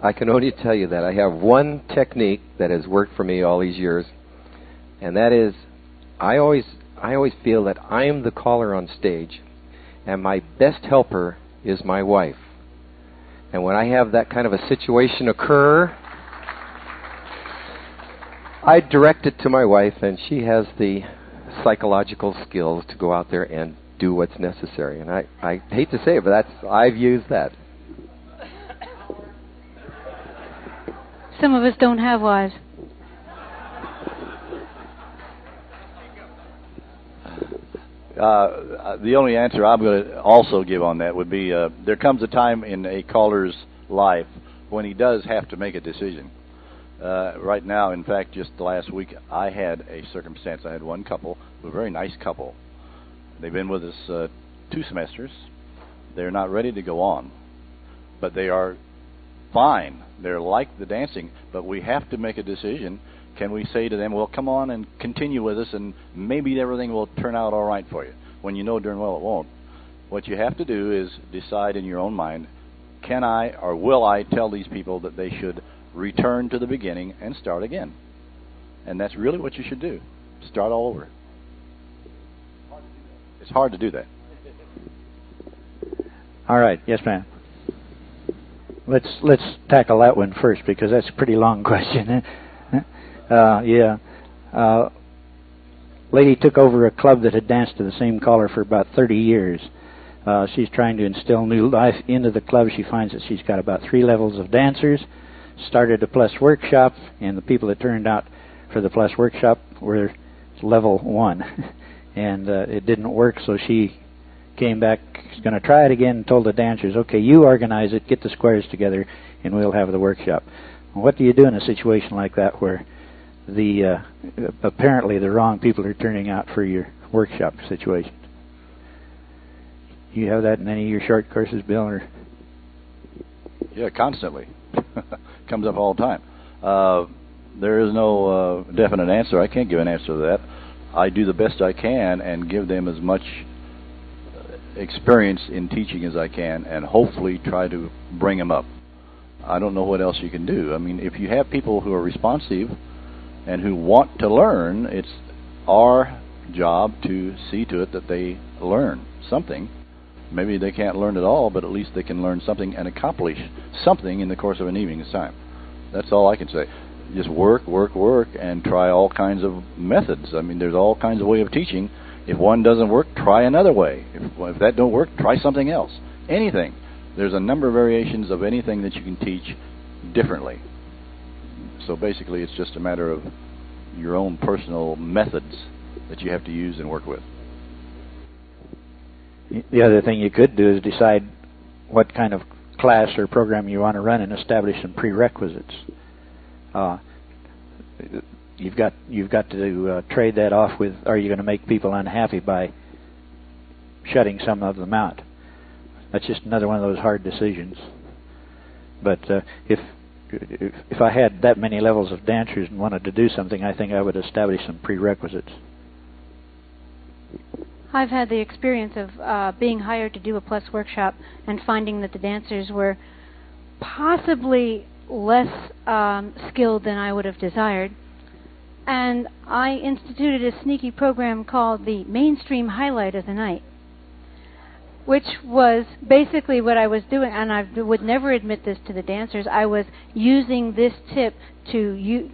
I can only tell you that I have one technique that has worked for me all these years, and that is I always feel that I'm the caller on stage, and my best helper is my wife. And when I have that kind of a situation occur, I direct it to my wife, and she has the psychological skills to go out there and do what's necessary. And I hate to say it, but I've used that. Some of us don't have wives. The only answer I'm going to also give on that would be there comes a time in a caller's life when he does have to make a decision. Right now, in fact, just the last week, I had a circumstance. I had one couple, a very nice couple. They've been with us 2 semesters. They're not ready to go on, but they are fine. They're like the dancing, but we have to make a decision. Can we say to them, well, come on and continue with us, and maybe everything will turn out all right for you, when you know darn well it won't. What you have to do is decide in your own mind, can I or will I tell these people that they should return to the beginning and start again? And that's really what you should do. Start all over. It's hard to do that. All right. Yes, ma'am. Let's tackle that one first, because that's a pretty long question. Lady took over a club that had danced to the same caller for about 30 years. She's trying to instill new life into the club. She finds that she's got about 3 levels of dancers. Started a plus workshop, and the people that turned out for the plus workshop were level 1. And it didn't work, so she came back, she's going to try it again, and told the dancers, okay, you organize it, get the squares together, and we'll have the workshop. Well, what do you do in a situation like that where the apparently the wrong people are turning out for your workshop situation? You have that in any of your short courses, Bill? Or? Yeah, constantly. Comes up all the time. There is no definite answer. I can't give an answer to that. I do the best I can and give them as much experience in teaching as I can, and hopefully try to bring them up. I don't know what else you can do. I mean, if you have people who are responsive and who want to learn, it's our job to see to it that they learn something. Maybe they can't learn it all, but at least they can learn something and accomplish something in the course of an evening's time. That's all I can say. Just work, and try all kinds of methods. I mean, there's all kinds of ways of teaching. If one doesn't work, try another way. If that don't work, try something else. Anything. There's a number of variations of anything that you can teach differently. So basically, it's just a matter of your own personal methods that you have to use and work with. The other thing you could do is decide what kind of class or program you want to run and establish some prerequisites. You've got to trade that off with, are you going to make people unhappy by shutting some of them out? That's just another one of those hard decisions. But if I had that many levels of dancers and wanted to do something, I think I would establish some prerequisites. I've had the experience of being hired to do a plus workshop and finding that the dancers were possibly less skilled than I would have desired. And I instituted a sneaky program called the Mainstream Highlight of the Night, which was basically what I was doing, and I would never admit this to the dancers. I was using this tip to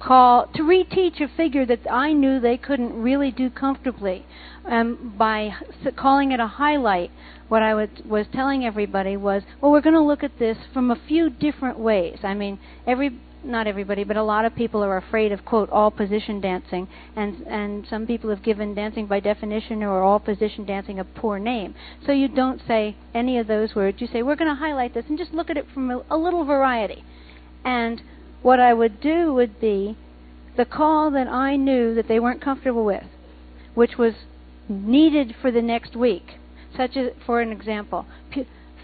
to reteach a figure that I knew they couldn't really do comfortably. By calling it a highlight, what I was telling everybody was, well, we're going to look at this from a few different ways. I mean, not everybody, but a lot of people are afraid of, quote, all position dancing, and some people have given dancing by definition or all position dancing a poor name. So you don't say any of those words. You say, we're going to highlight this and just look at it from a little variety. And what I would do would be the call that I knew that they weren't comfortable with, which was needed for the next week, such as, for an example,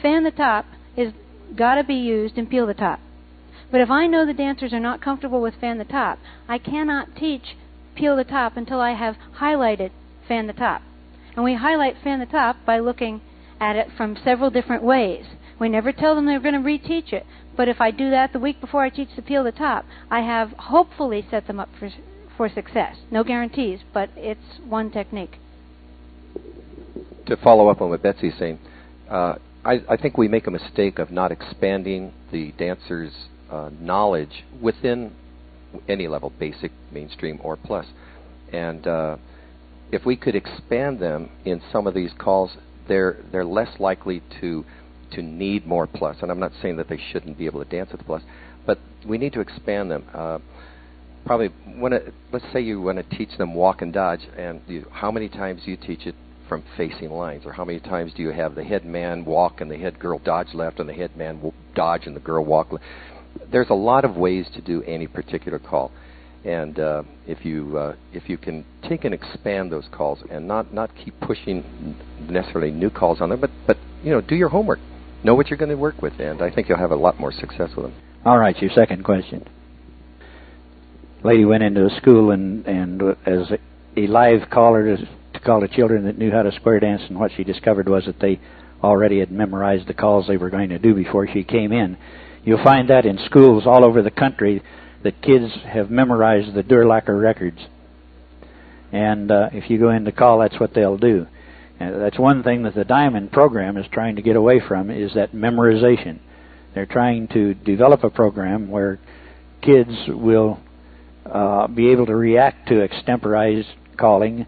fan the top is got to be used in peel the top. But if I know the dancers are not comfortable with fan the top, I cannot teach peel the top until I have highlighted fan the top. And we highlight fan the top by looking at it from several different ways. We never tell them they're going to reteach it. But if I do that the week before I teach the peel the top, I have hopefully set them up for success. No guarantees, but it's one technique. To follow up on what Betsy's saying, I think we make a mistake of not expanding the dancers' knowledge within any level, basic, mainstream, or plus. And if we could expand them in some of these calls, they're less likely to need more plus. And I'm not saying that they shouldn't be able to dance with the plus, but we need to expand them. Probably, let's say you want to teach them walk and dodge, and how many times do you teach it from facing lines, or how many times do you have the head man walk and the head girl dodge left and the head man dodge and the girl walk left? There's a lot of ways to do any particular call, and if you can take and expand those calls and not keep pushing necessarily new calls on them, but do your homework, know what you're going to work with, and I think you'll have a lot more success with them. All right, your second question. Lady went into a school and as a live caller to call the children that knew how to square dance, and what she discovered was that they already had memorized the calls they were going to do before she came in. You'll find that in schools all over the country, that kids have memorized the Durlacher records. And if you go in to call, that's what they'll do. And that's one thing that the Diamond program is trying to get away from, is that memorization. They're trying to develop a program where kids will be able to react to extemporized calling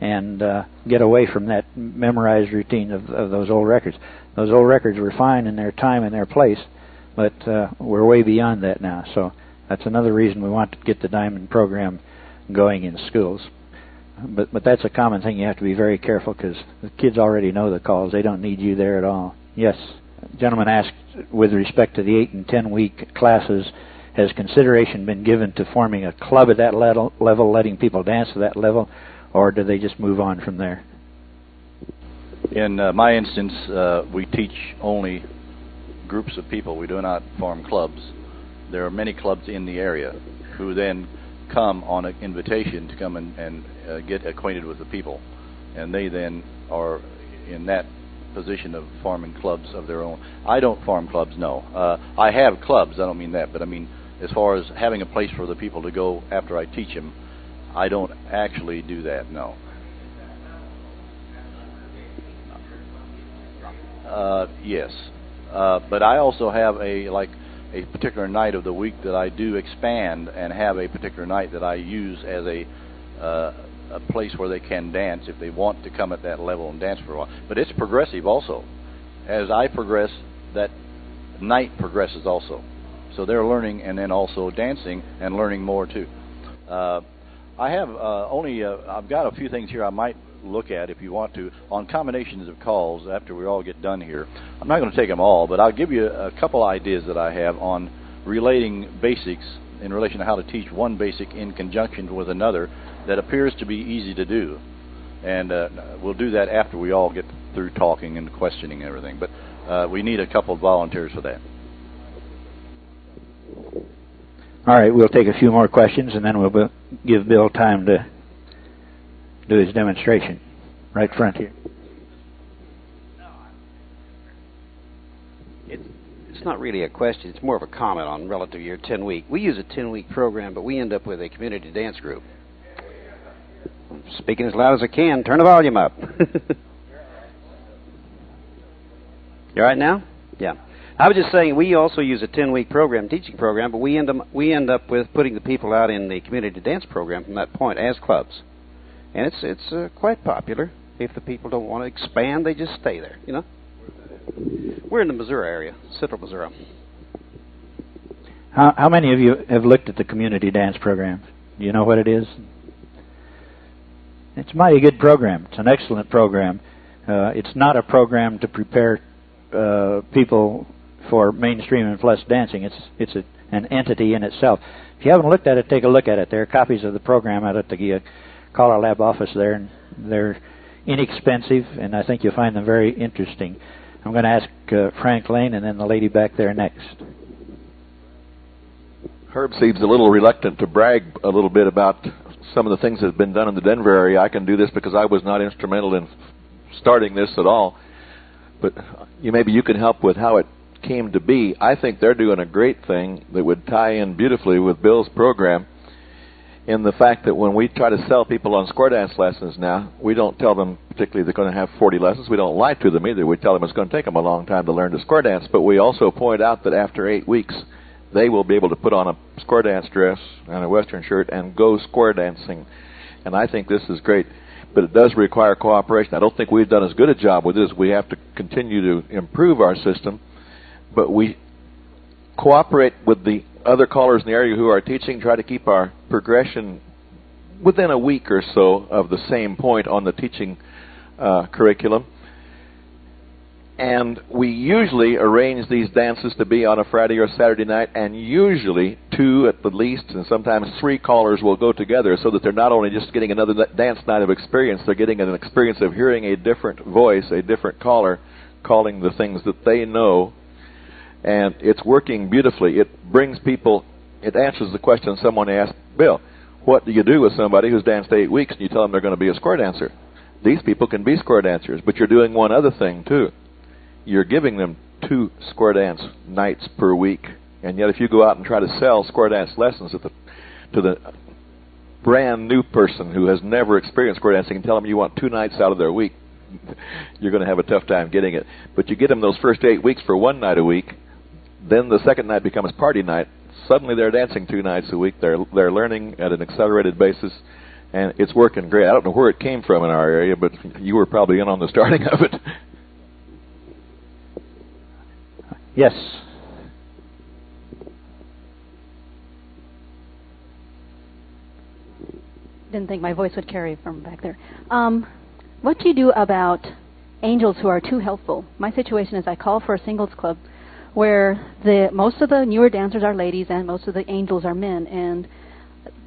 and get away from that memorized routine of those old records. Those old records were fine in their time and their place, but we're way beyond that now. So that's another reason we want to get the Diamond program going in schools. But that's a common thing. You have to be very careful, because the kids already know the calls. They don't need you there at all. Yes. The gentleman asked, with respect to the 8 and 10 week classes, has consideration been given to forming a club at that level, letting people dance to that level, or do they just move on from there? In my instance, we teach only groups of people. We do not form clubs. There are many clubs in the area who then come on an invitation to come and get acquainted with the people, and they then are in that position of forming clubs of their own. I don't form clubs, no. I have clubs, I don't mean that, but I mean as far as having a place for the people to go after I teach them, I don't actually do that, no. Yes, but I also have a particular night of the week that I do expand, and have a particular night that I use as a place where they can dance if they want to come at that level and dance for a while. But it's progressive also. As I progress, that night progresses also. So they're learning and then also dancing and learning more too. I have I've got a few things here I might look at if you want to on combinations of calls after we all get done here. I'm not going to take them all, but I'll give you a couple ideas that I have on relating basics in relation to how to teach one basic in conjunction with another that appears to be easy to do. And we'll do that after we all get through talking and questioning and everything. But we need a couple of volunteers for that. All right, we'll take a few more questions, and then we'll give Bill time to do his demonstration. Right front here. It's not really a question. It's more of a comment on relative to your 10-week. We use a 10-week program, but we end up with a community dance group. I'm speaking as loud as I can. Turn the volume up. You all right now? Yeah. I was just saying we also use a 10-week program, teaching program, but we end up with putting the people out in the community dance program from that point as clubs, and it's quite popular. If the people don't want to expand, they just stay there. You know, we're in the Missouri area, central Missouri. How many of you have looked at the community dance program? Do you know what it is? It's a mighty good program. It's an excellent program. It's not a program to prepare people for mainstream and plus dancing. It's an entity in itself. If you haven't looked at it, take a look at it. There are copies of the program out at the CALLERLAB office there, and they're inexpensive, and I think you'll find them very interesting. I'm going to ask Frank Lane and then the lady back there next. Herb seems a little reluctant to brag a little bit about some of the things that have been done in the Denver area. I can do this because I was not instrumental in starting this at all, but maybe you can help with how it came to be. I think they're doing a great thing that would tie in beautifully with Bill's program, in the fact that when we try to sell people on square dance lessons now, we don't tell them particularly they're going to have 40 lessons. We don't lie to them either. We tell them it's going to take them a long time to learn to square dance, but we also point out that after 8 weeks they will be able to put on a square dance dress and a western shirt and go square dancing. And I think this is great, but it does require cooperation. I don't think we've done as good a job with this. We have to continue to improve our system, but we cooperate with the other callers in the area who are teaching, try to keep our progression within a week or so of the same point on the teaching curriculum. And we usually arrange these dances to be on a Friday or Saturday night, and usually 2 at the least, and sometimes 3 callers will go together, so that they're not only just getting another dance night of experience, they're getting an experience of hearing a different voice, a different caller, calling the things that they know. And it's working beautifully. It brings people, it answers the question someone asked, Bill, what do you do with somebody who's danced 8 weeks and you tell them they're going to be a square dancer? These people can be square dancers, but you're doing one other thing too. You're giving them 2 square dance nights per week. And yet if you go out and try to sell square dance lessons to the brand new person who has never experienced square dancing and tell them you want 2 nights out of their week, you're going to have a tough time getting it. But you get them those first 8 weeks for 1 night a week, then the second night becomes party night. Suddenly they're dancing 2 nights a week. They're learning at an accelerated basis, and it's working great. I don't know where it came from in our area, but you were probably in on the starting of it. Yes. Didn't think my voice would carry from back there. What do you do about angels who are too helpful? My situation is I call for a singles club where most of the newer dancers are ladies and most of the angels are men, and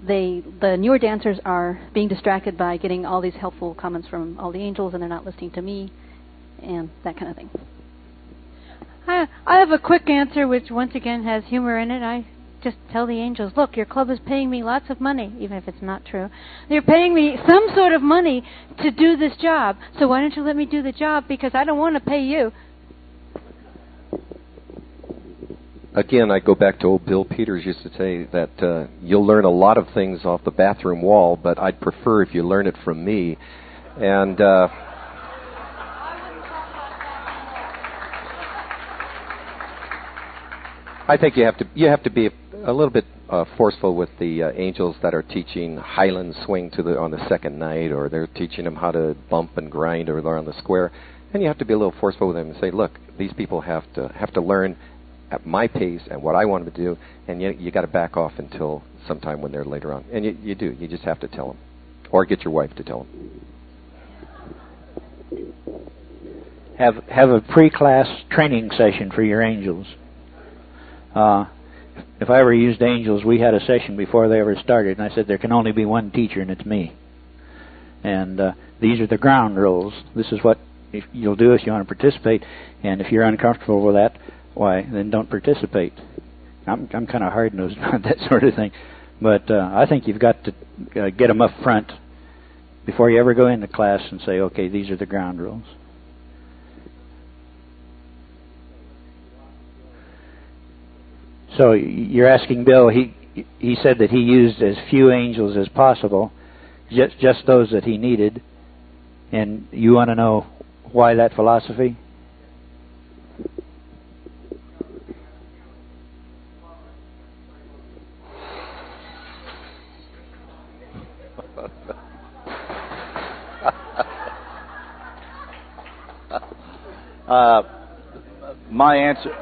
the newer dancers are being distracted by getting all these helpful comments from all the angels, and they're not listening to me, and that kind of thing. I have a quick answer, which once again has humor in it. I just tell the angels, look, your club is paying me lots of money, even if it's not true. They're paying me some sort of money to do this job, so why don't you let me do the job, because I don't want to pay you. Again, I go back to old Bill Peters used to say that you'll learn a lot of things off the bathroom wall, but I'd prefer if you learn it from me. And I think you have to be a little bit forceful with the angels that are teaching Highland swing on the second night, or they're teaching them how to bump and grind over there on the square. And you have to be a little forceful with them and say, look, these people have to learn at my pace and what I want them to do, and you got to back off until sometime when they're later on. And you do. You just have to tell them, or get your wife to tell them. Have a pre-class training session for your angels. If I ever used angels, we had a session before they ever started, and I said there can only be one teacher, and it's me. And these are the ground rules. This is what you'll do if you want to participate, and if you're uncomfortable with that, why, then don't participate. I'm kind of hard-nosed on that sort of thing. But I think you've got to get them up front before you ever go into class and say, okay, these are the ground rules. So you're asking Bill, he said that he used as few angels as possible, just those that he needed. And you want to know why that philosophy? My answer,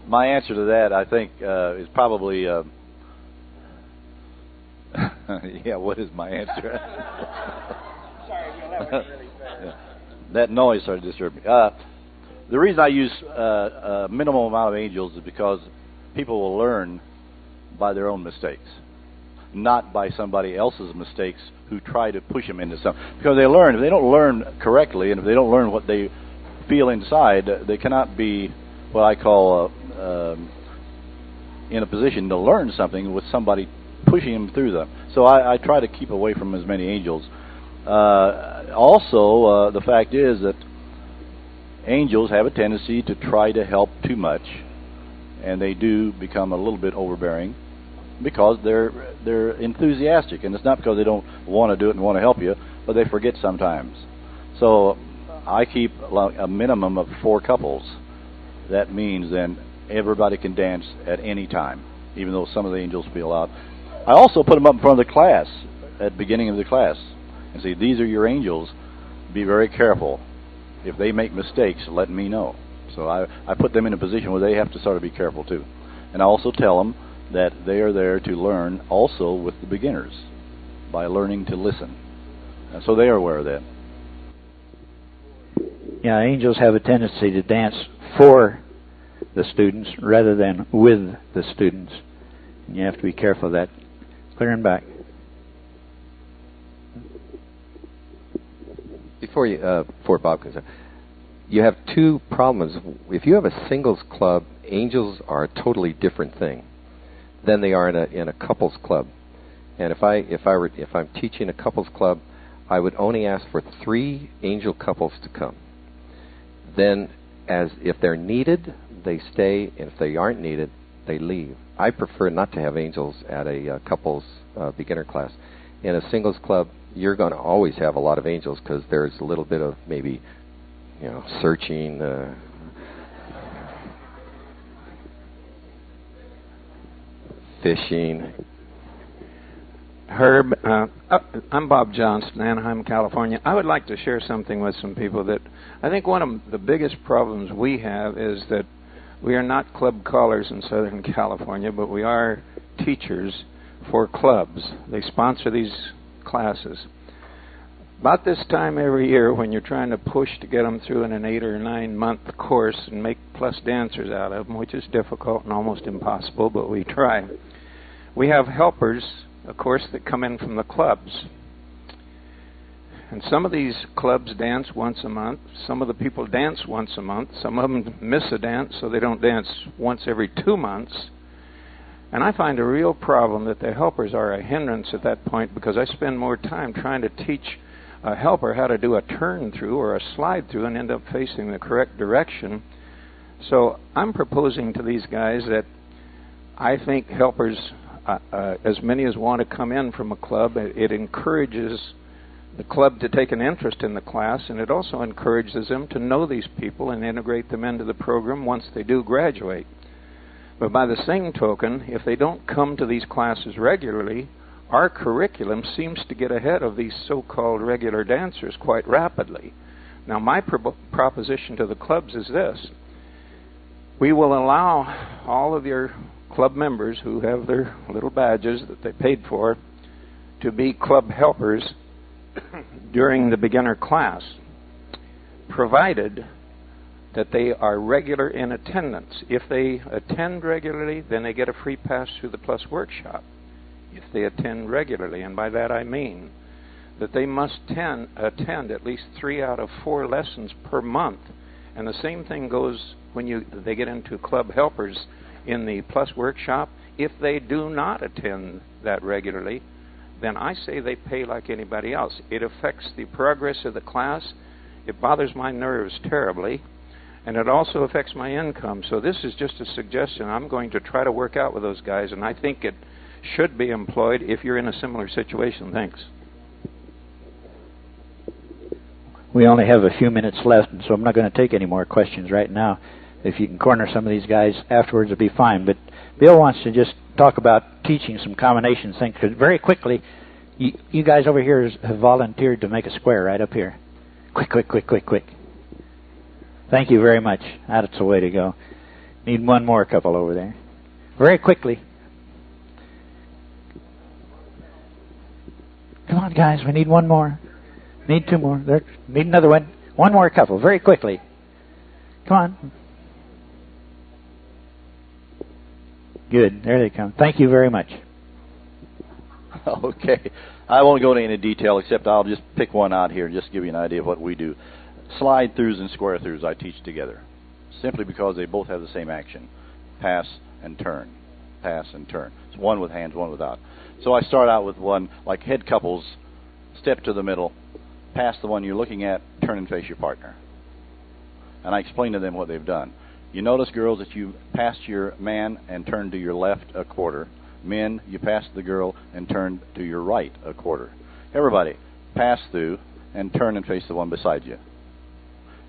my answer to that, I think, is probably. Yeah, what is my answer? Sorry, you'll have to really fast. That noise started to disturb me. The reason I use a minimal amount of angels is because people will learn by their own mistakes, not by somebody else's mistakes who try to push them into something. Because they learn. If they don't learn correctly, and if they don't learn what they feel inside, they cannot be what I call in a position to learn something with somebody pushing them through them. So I try to keep away from as many angels. Also, the fact is that angels have a tendency to try to help too much, and they do become a little bit overbearing because they're enthusiastic, and it's not because they don't want to do it and want to help you, but they forget sometimes. So I keep a minimum of 4 couples. That means then everybody can dance at any time, even though some of the angels feel out. I also put them up in front of the class at the beginning of the class and say, these are your angels. Be very careful. If they make mistakes, let me know. So I put them in a position where they have to sort of be careful too. And I also tell them that they are there to learn also with the beginners by learning to listen. And so they are aware of that. Yeah, angels have a tendency to dance for the students rather than with the students. And you have to be careful of that. Clear and back. Before Bob comes in, you have 2 problems. If you have a singles club, angels are a totally different thing than they are in a couples club. And if I'm teaching a couples club, I would only ask for 3 angel couples to come. Then, if they're needed, they stay, and if they aren't needed, they leave. I prefer not to have angels at a couples beginner class. In a singles club, you're going to always have a lot of angels because there's a little bit of maybe, searching. Fishing. Herb, I'm Bob Johnston, Anaheim, California. I would like to share something with some people that I think one of the biggest problems we have is that we are not club callers in Southern California, but we are teachers for clubs. They sponsor these classes. About this time every year, when you're trying to push to get them through in an 8 or 9 month course and make plus dancers out of them, which is difficult and almost impossible, but we try. We have helpers, of course, that come in from the clubs. And some of these clubs dance once a month. Some of the people dance once a month. Some of them miss a dance, so they don't dance once every 2 months. And I find a real problem that the helpers are a hindrance at that point, because I spend more time trying to teach a helper how to do a turn through or a slide through and end up facing the correct direction. So I'm proposing to these guys that I think helpers, as many as want to come in from a club, it encourages the club to take an interest in the class, and it also encourages them to know these people and integrate them into the program once they do graduate. But by the same token, if they don't come to these classes regularly, our curriculum seems to get ahead of these so-called regular dancers quite rapidly. Now, my proposition to the clubs is this. We will allow all of your club members who have their little badges that they paid for to be club helpers during the beginner class, provided that they are regular in attendance. If they attend regularly, then they get a free pass through the Plus workshop. If they attend regularly, and by that I mean that they must attend at least 3 out of 4 lessons per month. And the same thing goes when they get into club helpers in the Plus workshop. If they do not attend that regularly, then I say they pay like anybody else. It affects the progress of the class. It bothers my nerves terribly, and it also affects my income. So this is just a suggestion I'm going to try to work out with those guys, and I think it should be employed if you're in a similar situation. Thanks. We only have a few minutes left, and so I'm not going to take any more questions right now. If you can corner some of these guys afterwards, it'll be fine. But Bill wants to just talk about teaching some combination things. Because very quickly, you guys over here have volunteered to make a square right up here. Quick. Thank you very much. That's the way to go. Need one more couple over there. Very quickly. Come on, guys. We need one more. Need two more. Need another one. One more couple. Very quickly. Come on. Good. There they come. Thank you very much. Okay. I won't go into any detail, except I'll just pick one out here and just give you an idea of what we do. Slide-throughs and square-throughs I teach together, simply because they both have the same action. Pass and turn. Pass and turn. It's one with hands, one without. So I start out with one, like head couples, step to the middle, pass the one you're looking at, turn and face your partner. And I explain to them what they've done. You notice, girls, that you passed your man and turned to your left a quarter. Men, you passed the girl and turned to your right a quarter. Everybody, pass through and turn and face the one beside you.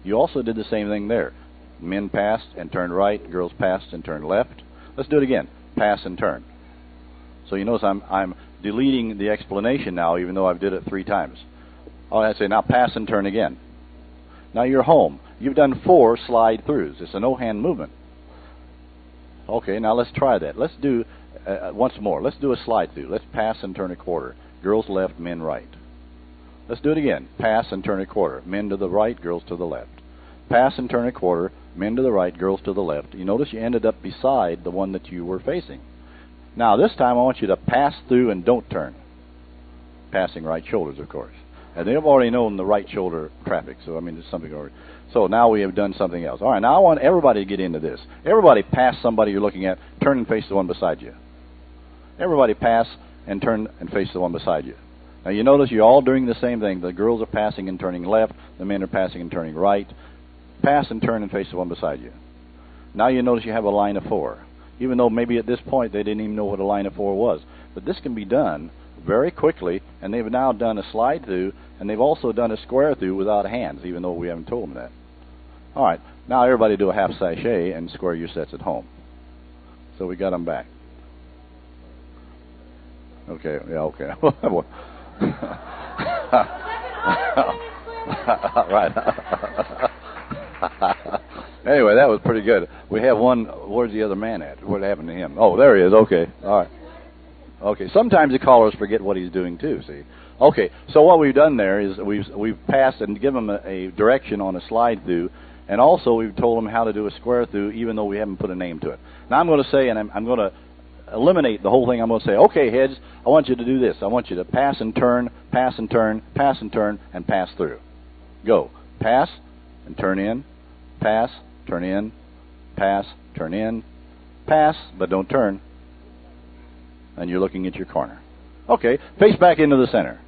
You also did the same thing there. Men passed and turned right, girls passed and turned left. Let's do it again. Pass and turn. So you notice I'm deleting the explanation now, even though I've did it 3 times. All I have to say, now pass and turn again. Now you're home. You've done 4 slide-throughs. It's a no-hand movement. Okay, now let's try that. Let's do, once more, let's do a slide-through. Let's pass and turn a quarter. Girls left, men right. Let's do it again. Pass and turn a quarter. Men to the right, girls to the left. Pass and turn a quarter. Men to the right, girls to the left. You notice you ended up beside the one that you were facing. Now this time I want you to pass through and don't turn. Passing right shoulders, of course. And they've already known the right shoulder traffic, so I mean there's something already. So now we have done something else. All right, now I want everybody to get into this. Everybody pass somebody you're looking at, turn and face the one beside you. Everybody pass and turn and face the one beside you. Now you notice you're all doing the same thing. The girls are passing and turning left, the men are passing and turning right. Pass and turn and face the one beside you. Now you notice you have a line of 4. Even though maybe at this point they didn't even know what a line of 4 was. But this can be done very quickly, and they've now done a slide through, and they've also done a square through without hands, even though we haven't told them that. All right, now everybody do a half sachet and square your sets at home. So we got them back. Okay, yeah, okay. Right. Anyway, that was pretty good. We have one. Where's the other man at? What happened to him? Oh, there he is. Okay. All right. Okay. Sometimes the callers forget what he's doing too. See. Okay. So what we've done there is we've passed and given them a direction on a slide through, and also we've told them how to do a square through, even though we haven't put a name to it. Now I'm going to say, and I'm going to eliminate the whole thing. I'm going to say, okay, heads, I want you to do this. I want you to pass and turn, pass and turn, pass and turn, and pass through. Go. Pass and turn in, pass, turn in, pass, turn in, pass, but don't turn. And you're looking at your corner. Okay, face back into the center.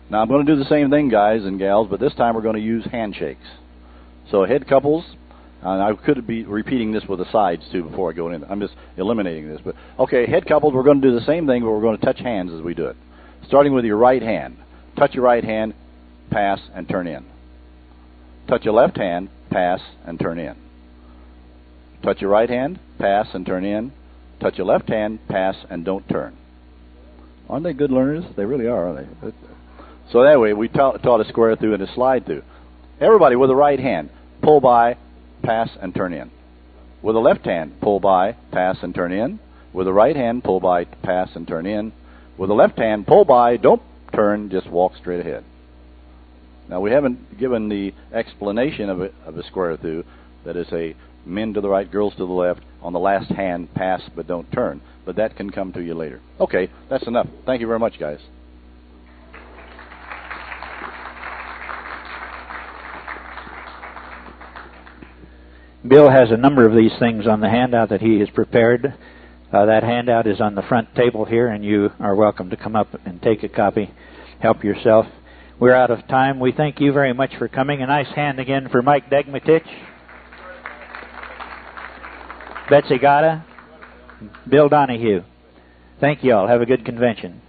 Now I'm going to do the same thing, guys and gals, but this time we're going to use handshakes. So head couples, and I could be repeating this with the sides too before I go in. I'm just eliminating this. But okay, head couples, we're going to do the same thing, but we're going to touch hands as we do it. Starting with your right hand. Touch your right hand, pass, and turn in. Touch your left hand, pass, and turn in. Touch your right hand, pass, and turn in. Touch your left hand, pass, and don't turn. Aren't they good learners? They really are, aren't they? So that way, we taught a square through and a slide through. Everybody with the right hand, pull by, pass, and turn in. With the left hand, pull by, pass, and turn in. With the right hand, pull by, pass, and turn in. With the left hand, pull by, don't turn, just walk straight ahead. Now, we haven't given the explanation of a square through, that is a men to the right, girls to the left, on the last hand, pass, but don't turn. But that can come to you later. Okay, that's enough. Thank you very much, guys. Bill has a number of these things on the handout that he has prepared. That handout is on the front table here, and you are welcome to come up and take a copy. Help yourself. We're out of time. We thank you very much for coming. A nice hand again for Mike Degmetich, Betsy Gotta, Bill Donahue. Thank you all. Have a good convention.